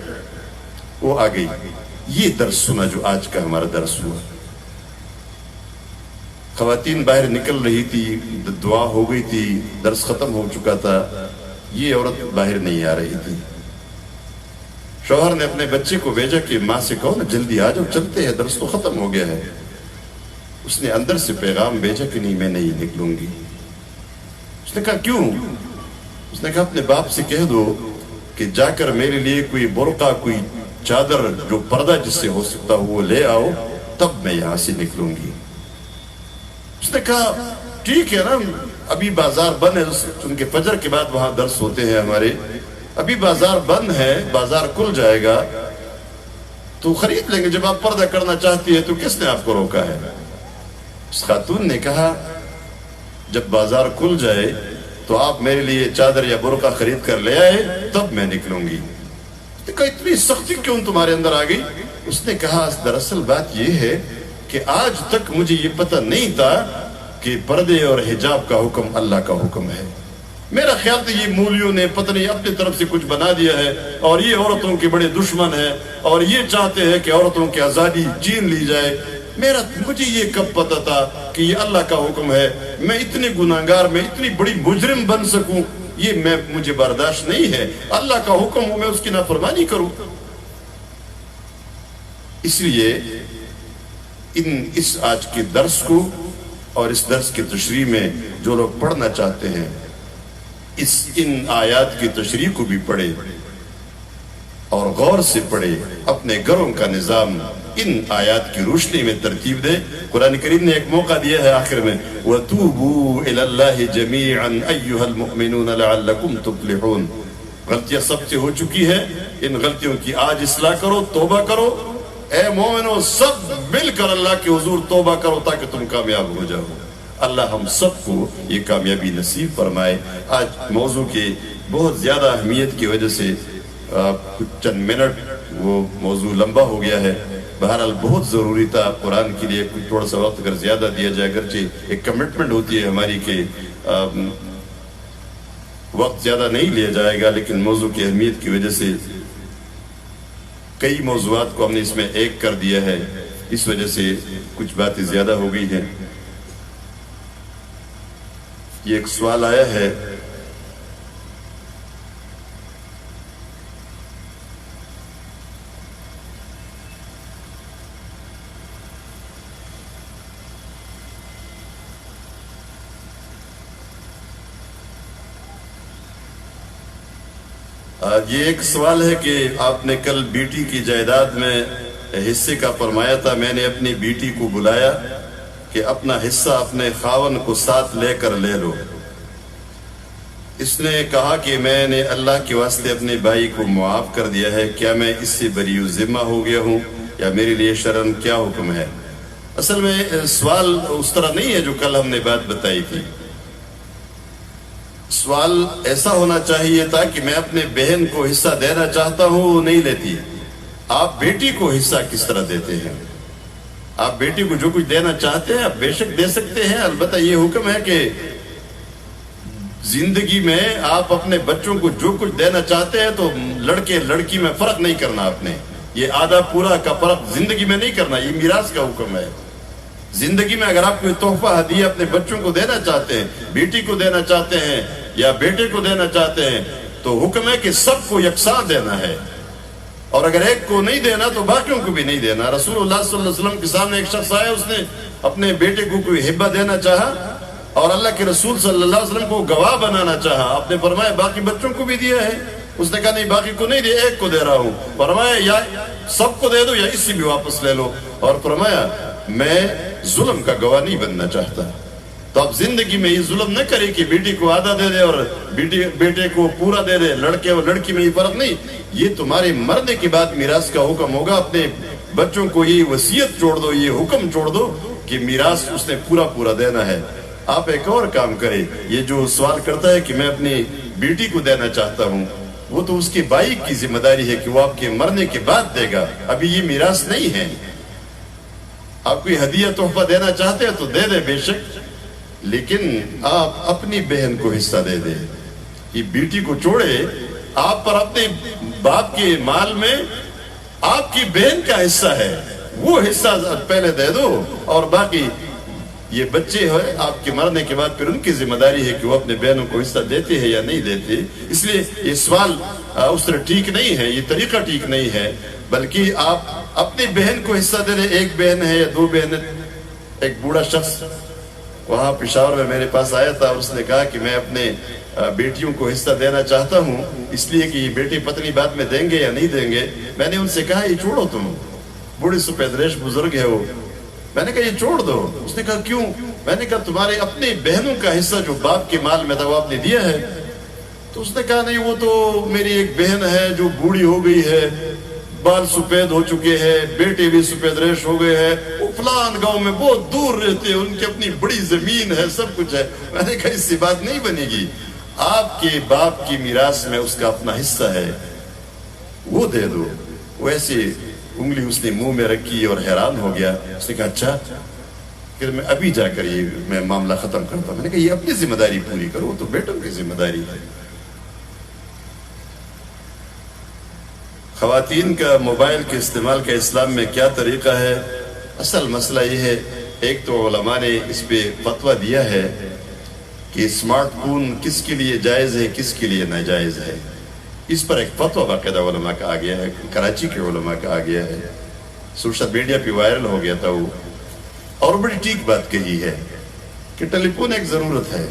A: وہ آ گئی۔ یہ درس سنا جو آج کا ہمارا درس ہوا۔ خواتین باہر نکل رہی تھی، دعا ہو گئی تھی، درس ختم ہو چکا تھا، یہ عورت باہر نہیں آ رہی تھی۔ شوہر نے اپنے بچے کو بھیجا کہ ماں سے کہو نا جلدی آ جاؤ، چلتے ہیں، درس تو ختم ہو گیا ہے۔ اس نے اندر سے پیغام بھیجا کہ نہیں میں نہیں نکلوں گی۔ اس نے کہا کیوں؟ اس نے کہا اپنے باپ سے کہہ دو کہ جا کر میرے لیے کوئی برقع، کوئی چادر جو پردہ جس سے ہو سکتا ہو وہ لے آؤ، تب میں یہاں سے نکلوں گی۔ اس نے کہا ٹھیک ہے نا، ابھی بازار بند ہے، ان کے فجر کے بعد وہاں درس ہوتے ہیں ہمارے، ابھی بازار بند ہے، بازار کھل جائے گا تو خرید لیں گے، جب آپ پردہ کرنا چاہتی ہے تو کس نے آپ کو روکا ہے؟ اس خاتون نے کہا جب بازار کھل جائے تو آپ میرے لیے چادر یا برقع خرید کر لے آئے تب میں نکلوں گی۔ اس نے کہا اتنی سختی کیوں تمہارے اندر آ گئی؟ اس نے کہا دراصل بات یہ ہے کہ آج تک مجھے یہ پتہ نہیں تھا کہ پردے اور حجاب کا حکم اللہ کا حکم ہے۔ میرا خیال تھا یہ مولیوں نے پتہ نہیں اپنی طرف سے کچھ بنا دیا ہے اور یہ عورتوں کے بڑے دشمن ہیں اور یہ چاہتے ہیں کہ عورتوں کی آزادی چھین لی جائے۔ مجھے یہ کب پتہ تھا کہ یہ اللہ کا حکم ہے؟ میں اتنے گناہگار، میں اتنی بڑی مجرم بن سکوں، یہ مجھے برداشت نہیں ہے۔ اللہ کا حکم ہو میں اس کی نافرمانی کروں۔ اس لیے اس آج کے درس کو اور اس درس کی تشریح میں جو لوگ پڑھنا چاہتے ہیں ان آیات کی تشریح کو بھی پڑھے اور غور سے پڑھے، اپنے گھروں کا نظام ان آیات کی روشنی میں ترتیب دے۔ قرآن کریم نے ایک موقع دیا ہے آخر میں، وَتُوبُوا إِلَى اللَّهِ جَمِيعًا أَيُّهَا الْمُؤْمِنُونَ لَعَلَّكُمْ تُفْلِحُونَ۔ غلطیاں سب سے ہو چکی ہے، ان غلطیوں کی آج اصلاح کرو، توبہ کرو۔ اے مومنوں سب مل کر اللہ کے حضور توبہ کرو تاکہ تم کامیاب ہو جاؤ۔ اللہ ہم سب کو یہ کامیابی نصیب فرمائے۔ آج موضوع کی بہت زیادہ اہمیت کی وجہ سے کچھ چند منٹ وہ موضوع لمبا ہو گیا ہے، بہرحال بہت ضروری تھا قرآن کے لیے کچھ تھوڑا سا وقت اگر زیادہ دیا جائے، اگرچہ ایک کمٹمنٹ ہوتی ہے ہماری کہ وقت زیادہ نہیں لیا جائے گا، لیکن موضوع کی اہمیت کی وجہ سے کئی موضوعات کو ہم نے اس میں ایک کر دیا ہے، اس وجہ سے کچھ باتیں زیادہ ہو گئی ہیں۔ یہ ایک سوال آیا ہے، یہ ایک سوال ہے کہ آپ نے کل بیٹی کی جائیداد میں حصے کا فرمایا تھا، میں نے اپنی بیٹی کو بلایا کہ اپنا حصہ اپنے خاون کو ساتھ لے کر لے لو۔ اس نے کہا کہ میں نے اللہ کے واسطے اپنے بھائی کو معاف کر دیا ہے، کیا میں اس سے بری ذمہ ہو گیا ہوں یا میرے لیے شرعاً کیا حکم ہے؟ اصل میں سوال اس طرح نہیں ہے جو کل ہم نے بات بتائی تھی۔ سوال ایسا ہونا چاہیے تھا کہ میں اپنے بہن کو حصہ دینا چاہتا ہوں، وہ نہیں لیتی۔ آپ بیٹی کو حصہ کس طرح دیتے ہیں؟ آپ بیٹی کو جو کچھ دینا چاہتے ہیں آپ بے شک دے سکتے ہیں، البتہ یہ حکم ہے کہ زندگی میں آپ اپنے بچوں کو جو کچھ دینا چاہتے ہیں تو لڑکے لڑکی میں فرق نہیں کرنا۔ آپ نے یہ آدھا پورا کا فرق زندگی میں نہیں کرنا، یہ میراث کا حکم ہے۔ زندگی میں اگر آپ کوئی تحفہ ہدیہ اپنے بچوں کو دینا چاہتے ہیں، بیٹی کو دینا چاہتے ہیں یا بیٹے کو دینا چاہتے ہیں، تو حکم ہے کہ سب کو یکساں دینا ہے، اور اگر ایک کو نہیں دینا تو باقیوں کو بھی نہیں دینا۔ رسول اللہ صلی اللہ علیہ وسلم کے سامنے ایک شخص آیا، اس نے اپنے بیٹے کو کوئی ہبہ دینا چاہا اور اللہ کے رسول صلی اللہ علیہ وسلم کو گواہ بنانا چاہا۔ آپ نے فرمایا باقی بچوں کو بھی دیا ہے؟ اس نے کہا نہیں، باقی کو نہیں دیا، ایک کو دے رہا ہوں۔ فرمایا یا سب کو دے دو یا اس سے بھی واپس لے لو، اور فرمایا میں ظلم کا گواہ نہیں بننا چاہتا۔ تو اب زندگی میں یہ ظلم نہ کرے کہ بیٹی کو آدھا دے دے اور بیٹے کو پورا دے دے، لڑکے اور لڑکی میں یہ فرق نہیں۔ یہ تمہارے مرنے کے بعد میراث کا حکم ہوگا، اپنے بچوں کو یہ وصیت چھوڑ دو، یہ حکم چھوڑ دو کہ میراث اس نے پورا دینا ہے۔ آپ ایک اور کام کریں، یہ جو سوال کرتا ہے کہ میں اپنی بیٹی کو دینا چاہتا ہوں، وہ تو اس کے بھائی کی ذمہ داری ہے کہ وہ آپ کے مرنے کے بعد دے گا، ابھی یہ میراث نہیں ہے۔ آپ کوئی ہدیہ تحفہ دینا چاہتے ہیں تو دے دے بے شک، لیکن آپ اپنی بہن کو حصہ دے دے۔ یہ بیٹی کو چھوڑے، آپ پر اپنے باپ کے مال میں آپ کی بہن کا حصہ ہے، وہ حصہ پہلے دے دو، اور باقی یہ بچے ہیں آپ کے مرنے کے بعد پھر ان کی ذمہ داری ہے کہ وہ اپنے بہنوں کو حصہ دیتے ہیں یا نہیں دیتے۔ اس لیے یہ سوال اس طرح ٹھیک نہیں ہے، یہ طریقہ ٹھیک نہیں ہے، بلکہ آپ اپنی بہن کو حصہ دے دیں۔ ایک بہن ہے یا دو بہن۔ ایک بوڑھا شخص وہاں پشاور میں میرے پاس آیا تھا اور اس نے کہا کہ میں اپنے بیٹیوں کو حصہ دینا چاہتا ہوں، اس لیے کہ یہ بیٹی پتنی بعد میں دیں گے یا نہیں دیں گے۔ میں نے ان سے کہا یہ چھوڑو، تم بوڑھی سفید ریش بزرگ ہے وہ، میں نے کہا یہ چھوڑ دو۔ اس نے کہا کیوں؟ میں نے کہا تمہارے اپنی بہنوں کا حصہ جو باپ کے مال میں تھا وہ آپ نے دیا ہے؟ تو اس نے کہا نہیں، وہ تو میری ایک بہن ہے جو بوڑھی ہو گئی ہے، بال سفید ہو چکے ہیں، بیٹے بھی سفید ریش ہو گئے ہیں، وہ فلان گاؤں میں بہت دور رہتے ہیں، ان کی اپنی بڑی زمین ہے، سب کچھ ہے۔ میں نے کہا اس سے بات نہیں بنے گی، آپ کے باپ کی میراث میں اس کا اپنا حصہ ہے، وہ دے دو۔ ویسے انگلی اس نے منہ میں رکھی اور حیران ہو گیا۔ اس نے کہا اچھا کہ میں ابھی جا کر میں معاملہ ختم کرتا ہوں۔ میں نے کہا یہ اپنی ذمہ داری پوری کرو، وہ تو بیٹوں کی ذمہ داری ہے۔ خواتین کا موبائل کے استعمال کا اسلام میں کیا طریقہ ہے؟ اصل مسئلہ یہ ہے، ایک تو علماء نے اس پہ فتویٰ دیا ہے کہ اسمارٹ فون کس کے لیے جائز ہے، کس کے لیے ناجائز ہے۔ اس پر ایک فتویٰ باقاعدہ علماء کا آ گیا ہے، کراچی کے علماء کا آ گیا ہے، سوشل میڈیا پہ وائرل ہو گیا تھا وہ، اور بڑی ٹھیک بات کہی ہے کہ ٹیلی فون ایک ضرورت ہے،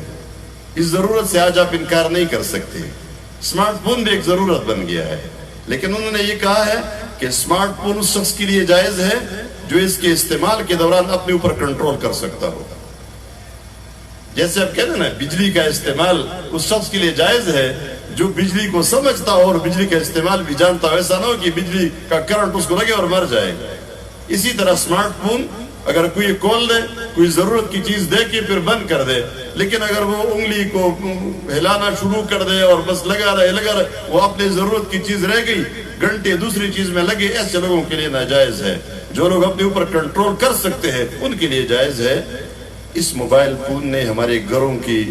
A: اس ضرورت سے آج آپ انکار نہیں کر سکتے۔ اسمارٹ فون بھی ایک ضرورت بن گیا ہے، لیکن انہوں نے یہ کہا ہے کہ اسمارٹ فون اس شخص کے لیے جائز ہے جو اس کے استعمال کے دوران اپنے اوپر کنٹرول کر سکتا ہو۔ جیسے آپ کہتے ہیں نا بجلی کا استعمال اس شخص کے لیے جائز ہے جو بجلی کو سمجھتا ہو اور بجلی کا استعمال بھی جانتا ہو، ایسا نہ ہو کہ بجلی کا کرنٹ اس کو لگے اور مر جائے۔ اسی طرح اسمارٹ فون اگر کوئی کال دے، کوئی ضرورت کی چیز دے کے پھر بند کر دے، لیکن اگر وہ انگلی کو ہلانا شروع کر دے اور بس لگا رہے وہ اپنے ضرورت کی چیز رہ گئی، گھنٹے دوسری چیز میں لگے، ایسے لوگوں کے لیے ناجائز ہے۔ جو لوگ اپنے اوپر کنٹرول کر سکتے ہیں ان کے لیے جائز ہے۔ اس موبائل فون نے ہمارے گھروں کی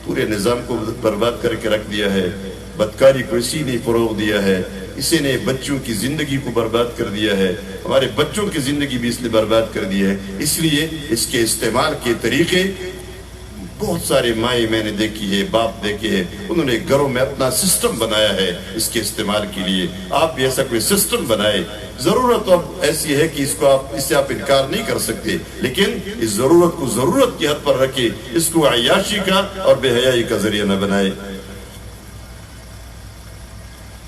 A: پورے نظام کو برباد کر کے رکھ دیا ہے، بدکاری کو اسی نے فروغ دیا ہے، اسی نے بچوں کی زندگی کو برباد کر دیا ہے، ہمارے بچوں کی زندگی بھی اس نے برباد کر دی ہے۔ اس لیے اس کے استعمال کے طریقے بہت سارے مائیں میں نے دیکھی ہے، باپ دیکھے ہیں، انہوں نے گھروں میں اپنا سسٹم بنایا ہے اس کے استعمال کے لیے۔ آپ بھی ایسا کوئی سسٹم بنائے۔ ضرورت اب ایسی ہے کہ اس سے آپ انکار نہیں کر سکتے، لیکن اس ضرورت کو ضرورت کی حد پر رکھے، اس کو عیاشی کا اور بے حیائی کا ذریعہ نہ بنائے۔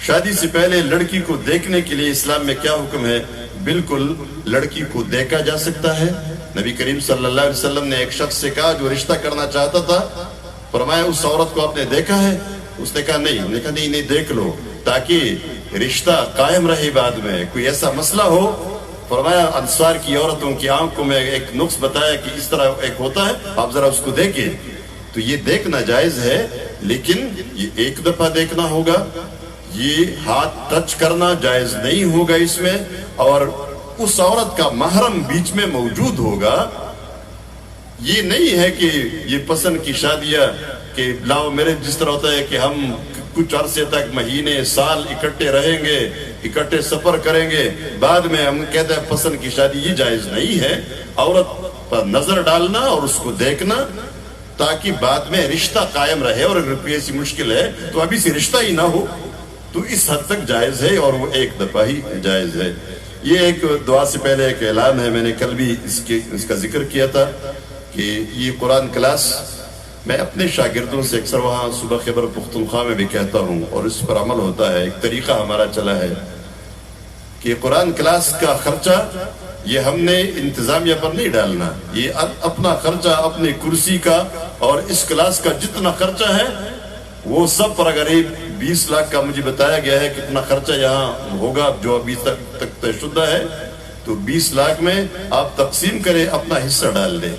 A: شادی سے پہلے لڑکی کو دیکھنے کے لیے اسلام میں کیا حکم ہے؟ بالکل لڑکی کو دیکھا جا سکتا ہے۔ نبی کریم صلی اللہ علیہ وسلم نے ایک شخص سے کہا جو رشتہ کرنا چاہتا تھا، فرمایا اس عورت کو آپ نے دیکھا ہے؟ اس نے کہا نہیں۔ نے کہا نہیں دیکھ لو تاکہ رشتہ قائم رہے، بعد میں کوئی ایسا مسئلہ ہو۔ فرمایا انصار کی عورتوں کی آنکھوں میں ایک نقص بتایا کہ اس طرح ایک ہوتا ہے، آپ ذرا اس کو دیکھیں۔ تو یہ دیکھنا جائز ہے، لیکن یہ ایک دفعہ دیکھنا ہوگا، یہ ہاتھ ٹچ کرنا جائز نہیں ہوگا اس میں، اور اس عورت کا محرم بیچ میں موجود ہوگا۔ یہ نہیں ہے کہ یہ پسند کی شادیاں کہ لاؤ میرے جس طرح ہوتا ہے کہ ہم کچھ عرصے تک مہینے سال اکٹھے رہیں گے، اکٹھے سفر کریں گے، بعد میں ہم کہتے ہیں پسند کی شادی، یہ جائز نہیں ہے۔ عورت پر نظر ڈالنا اور اس کو دیکھنا تاکہ بعد میں رشتہ قائم رہے، اور اگر کوئی ایسی مشکل ہے تو ابھی سے رشتہ ہی نہ ہو، تو اس حد تک جائز ہے، اور وہ ایک دفعہ ہی جائز ہے۔ یہ ایک دعا سے پہلے ایک اعلان ہے، میں نے کل بھی اس کا ذکر کیا تھا کہ یہ قرآن کلاس میں اپنے شاگردوں سے اکثر وہاں صوبہ خیبر پختونخوا میں بھی کہتا ہوں، اور اس پر عمل ہوتا ہے۔ ایک طریقہ ہمارا چلا ہے کہ قرآن کلاس کا خرچہ یہ ہم نے انتظامیہ پر نہیں ڈالنا، یہ اپنا خرچہ اپنی کرسی کا اور اس کلاس کا جتنا خرچہ ہے وہ سب پر، اگر 20 لاکھ کا مجھے بتایا گیا ہے کتنا خرچہ یہاں ہوگا جو ابھی تک طے شدہ ہے، تو 20 لاکھ میں آپ تقسیم کریں، اپنا حصہ ڈال دیں،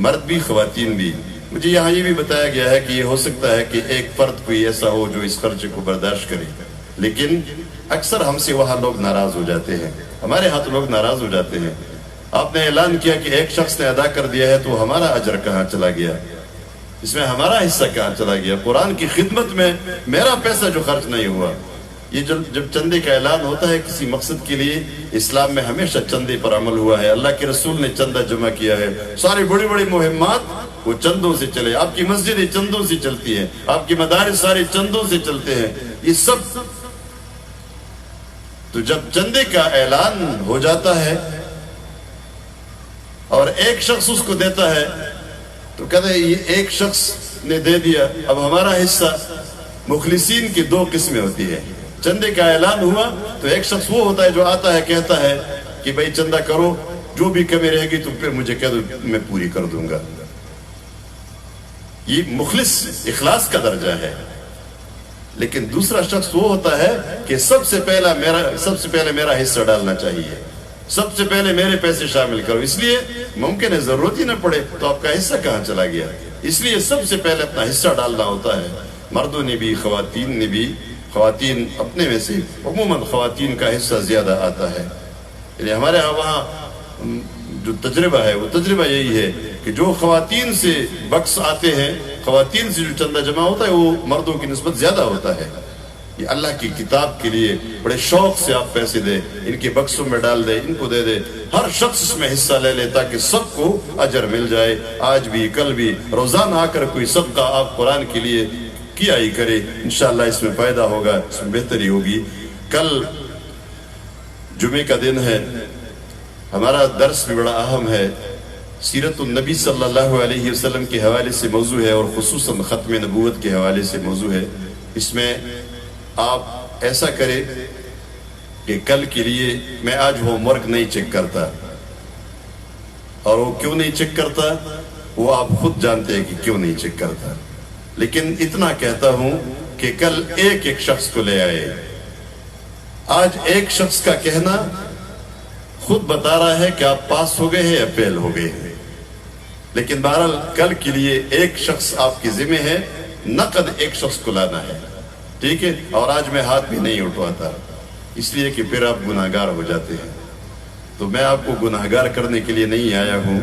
A: مرد بھی خواتین بھی۔ مجھے یہاں یہ بھی بتایا گیا ہے کہ یہ ہو سکتا ہے کہ ایک فرد کوئی ایسا ہو جو اس خرچے کو برداشت کرے، لیکن اکثر ہم سے وہاں لوگ ناراض ہو جاتے ہیں، ہمارے ہاتھ لوگ ناراض ہو جاتے ہیں۔ آپ نے اعلان کیا کہ ایک شخص نے ادا کر دیا ہے، تو ہمارا اجر کہاں چلا گیا؟ اس میں ہمارا حصہ کہاں چلا گیا؟ قرآن کی خدمت میں میرا پیسہ جو خرچ نہیں ہوا۔ یہ جب چندے کا اعلان ہوتا ہے کسی مقصد کے لیے، اسلام میں ہمیشہ چندے پر عمل ہوا ہے، اللہ کے رسول نے چندہ جمع کیا ہے، ساری بڑی بڑی مہمات وہ چندوں سے چلے، آپ کی مسجدیں چندوں سے چلتی ہیں، آپ کی مدارس سارے چندوں سے چلتے ہیں، یہ سب۔ تو جب چندے کا اعلان ہو جاتا ہے اور ایک شخص اس کو دیتا ہے، تو کہتے ہیں یہ ایک شخص نے دے دیا، اب ہمارا حصہ۔ مخلصین کی دو قسمیں ہوتی ہے، چندے کا اعلان ہوا تو ایک شخص وہ ہوتا ہے جو آتا ہے کہتا ہے کہ بھائی چندہ کرو، جو بھی کمی رہے گی تو پھر مجھے کہہ دو میں پوری کر دوں گا۔ یہ مخلص اخلاص کا درجہ ہے۔ لیکن دوسرا شخص وہ ہوتا ہے کہ سب سے پہلے میرا حصہ ڈالنا چاہیے، سب سے پہلے میرے پیسے شامل کرو، اس لیے ممکن ہے ضرورت ہی نہ پڑے تو آپ کا حصہ کہاں چلا گیا۔ اس لیے سب سے پہلے اپنا حصہ ڈالنا ہوتا ہے، مردوں نے بھی خواتین نے بھی۔ خواتین اپنے میں سے عموماً خواتین کا حصہ زیادہ آتا ہے، یعنی ہمارے وہاں جو تجربہ ہے وہ تجربہ یہی ہے کہ جو خواتین سے بکس آتے ہیں، خواتین سے جو چندہ جمع ہوتا ہے وہ مردوں کی نسبت زیادہ ہوتا ہے۔ یہ اللہ کی کتاب کے لیے بڑے شوق سے آپ پیسے دیں، ان کے بکسوں میں ڈال دیں، ان کو دے دیں، ہر شخص اس میں حصہ لے لے تاکہ سب کو اجر مل جائے۔ آج بھی کل بھی روزانہ آ کر کوئی صدقہ آپ قرآن کے لیے کیا ہی کرے، انشاءاللہ اس میں فائدہ ہوگا، اس میں بہتری ہوگی۔ کل جمعے کا دن ہے، ہمارا درس بھی بڑا اہم ہے، سیرت النبی صلی اللہ علیہ وسلم کے حوالے سے موضوع ہے، اور خصوصاً ختم نبوت کے حوالے سے موضوع ہے۔ اس میں آپ ایسا کریں کہ کل کے لیے میں آج ہوم ورک نہیں چیک کرتا، اور وہ کیوں نہیں چیک کرتا وہ آپ خود جانتے ہیں کہ کیوں نہیں چیک کرتا، لیکن اتنا کہتا ہوں کہ کل ایک ایک شخص کو لے آئے۔ آج ایک شخص کا کہنا خود بتا رہا ہے کہ آپ پاس ہو گئے ہیں یا فیل ہو گئے ہیں، لیکن بہرحال کل کے لیے ایک شخص آپ کی ذمہ ہے، نقد ایک شخص کو لانا ہے، ٹھیک ہے؟ اور آج میں ہاتھ بھی نہیں اٹھواتا، اس لیے کہ پھر آپ گناہگار ہو جاتے ہیں، تو میں آپ کو گناہگار کرنے کے لیے نہیں آیا ہوں،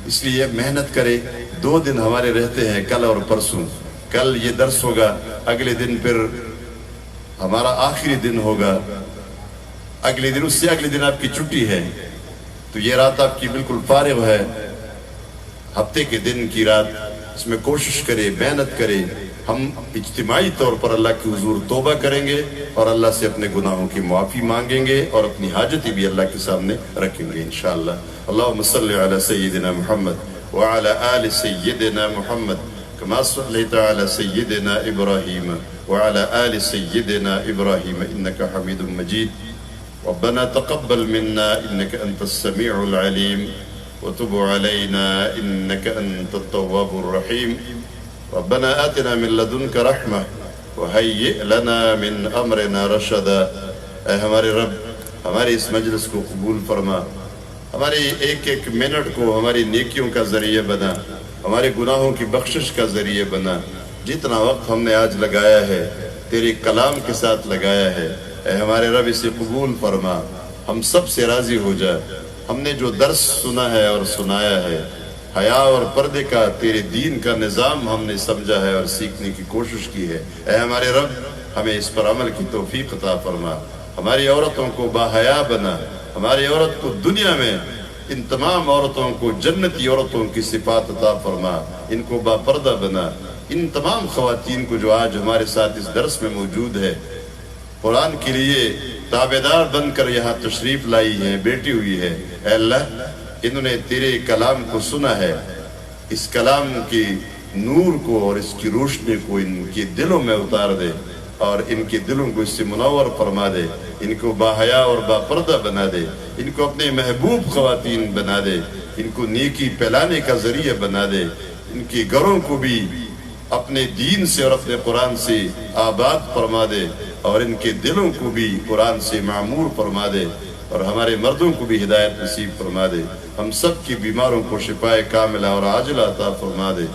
A: اس لیے محنت کرے۔ 2 دن ہمارے رہتے ہیں، کل اور پرسوں۔ کل یہ درس ہوگا، اگلے دن پھر ہمارا آخری دن ہوگا، اگلے دن اس سے اگلے دن آپ کی چھٹی ہے، تو یہ رات آپ کی بالکل فارغ ہے، ہفتے کے دن کی رات۔ اس میں کوشش کرے، محنت کرے، ہم اجتماعی طور پر اللہ کے حضور توبہ کریں گے اور اللہ سے اپنے گناہوں کی معافی مانگیں گے، اور اپنی حاجتیں بھی اللہ کے سامنے رکھیں گے انشاءاللہ۔ اللہم صلی علی سیدنا محمد وعلی آل سیدنا محمد كما صليت على سيدنا إبراهيم وعلى آل سيدنا إبراهيم إنك حميد مجيد. ربنا تقبل منا إنك أنت السميع العليم وتب علينا إنك أنت التواب الرحيم. ربنا آتنا من لدنك رحمة وهيئ لنا من أمرنا رشدا. اے ہمارے رب، ہمارے اس مجلس کو قبول فرما، ہمارے ایک ایک منٹ کو ہماری نیکیوں کا ذریعہ بنا، ہمارے گناہوں کی بخشش کا ذریعہ بنا۔ جتنا وقت ہم نے آج لگایا ہے تیرے کلام کے ساتھ لگایا ہے، اے ہمارے رب اسے قبول فرما، ہم سب سے راضی ہو جا۔ ہم نے جو درس سنا ہے اور سنایا ہے، حیا اور پردے کا تیرے دین کا نظام ہم نے سمجھا ہے اور سیکھنے کی کوشش کی ہے، اے ہمارے رب ہمیں اس پر عمل کی توفیق عطا فرما۔ ہماری عورتوں کو باحیا بنا، ہماری عورت کو دنیا میں ان تمام عورتوں کو جنتی عورتوں کی صفات عطا فرما، ان کو با پردہ بنا۔ ان تمام خواتین کو جو آج ہمارے ساتھ اس درس میں موجود ہے، قرآن کے لیے تابعدار بن کر یہاں تشریف لائی ہیں، بیٹھی ہوئی ہے، اے اللہ انہوں نے تیرے کلام کو سنا ہے، اس کلام کی نور کو اور اس کی روشنی کو ان کے دلوں میں اتار دے، اور ان کے دلوں کو اس سے منور فرما دے، ان کو باحیا اور با پردہ بنا دے، ان کو اپنے محبوب خواتین بنا دے، ان کو نیکی پھیلانے کا ذریعہ بنا دے، ان کے گھروں کو بھی اپنے دین سے اور اپنے قرآن سے آباد فرما دے، اور ان کے دلوں کو بھی قرآن سے معمور فرما دے، اور ہمارے مردوں کو بھی ہدایت نصیب فرما دے، ہم سب کی بیماروں کو شفائے کاملہ اور عاجلہ عطا فرما دے،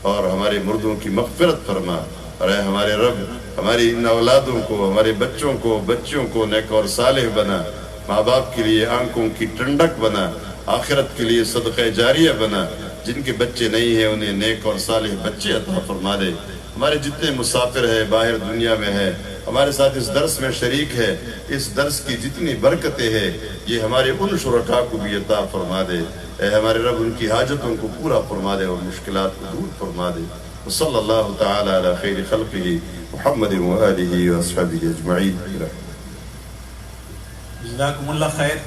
A: اور ہمارے مردوں کی مغفرت فرما۔ اور اے ہمارے رب ہماری ان اولادوں کو، ہمارے بچوں کو، بچیوں کو نیک اور صالح بنا، ماں باپ کے لیے آنکھوں کی ٹھنڈک بنا، آخرت کے لیے صدقہ جاریہ بنا، جن کے بچے نہیں ہیں انہیں نیک اور صالح بچے عطا فرما دے۔ ہمارے جتنے مسافر ہیں باہر دنیا میں ہیں، ہمارے ساتھ اس درس میں شریک ہے، اس درس کی جتنی برکتیں ہیں یہ ہمارے ان شرکاء کو بھی عطا فرما دے۔ اے ہمارے رب ان کی حاجتوں کو پورا فرما دے اور مشکلات کو دور فرما دے۔ وصلی اللہ تعالی علی خیر خلقہ محمد وآلہ وصحبہ اجمعین۔
B: جزاکم اللہ خیر۔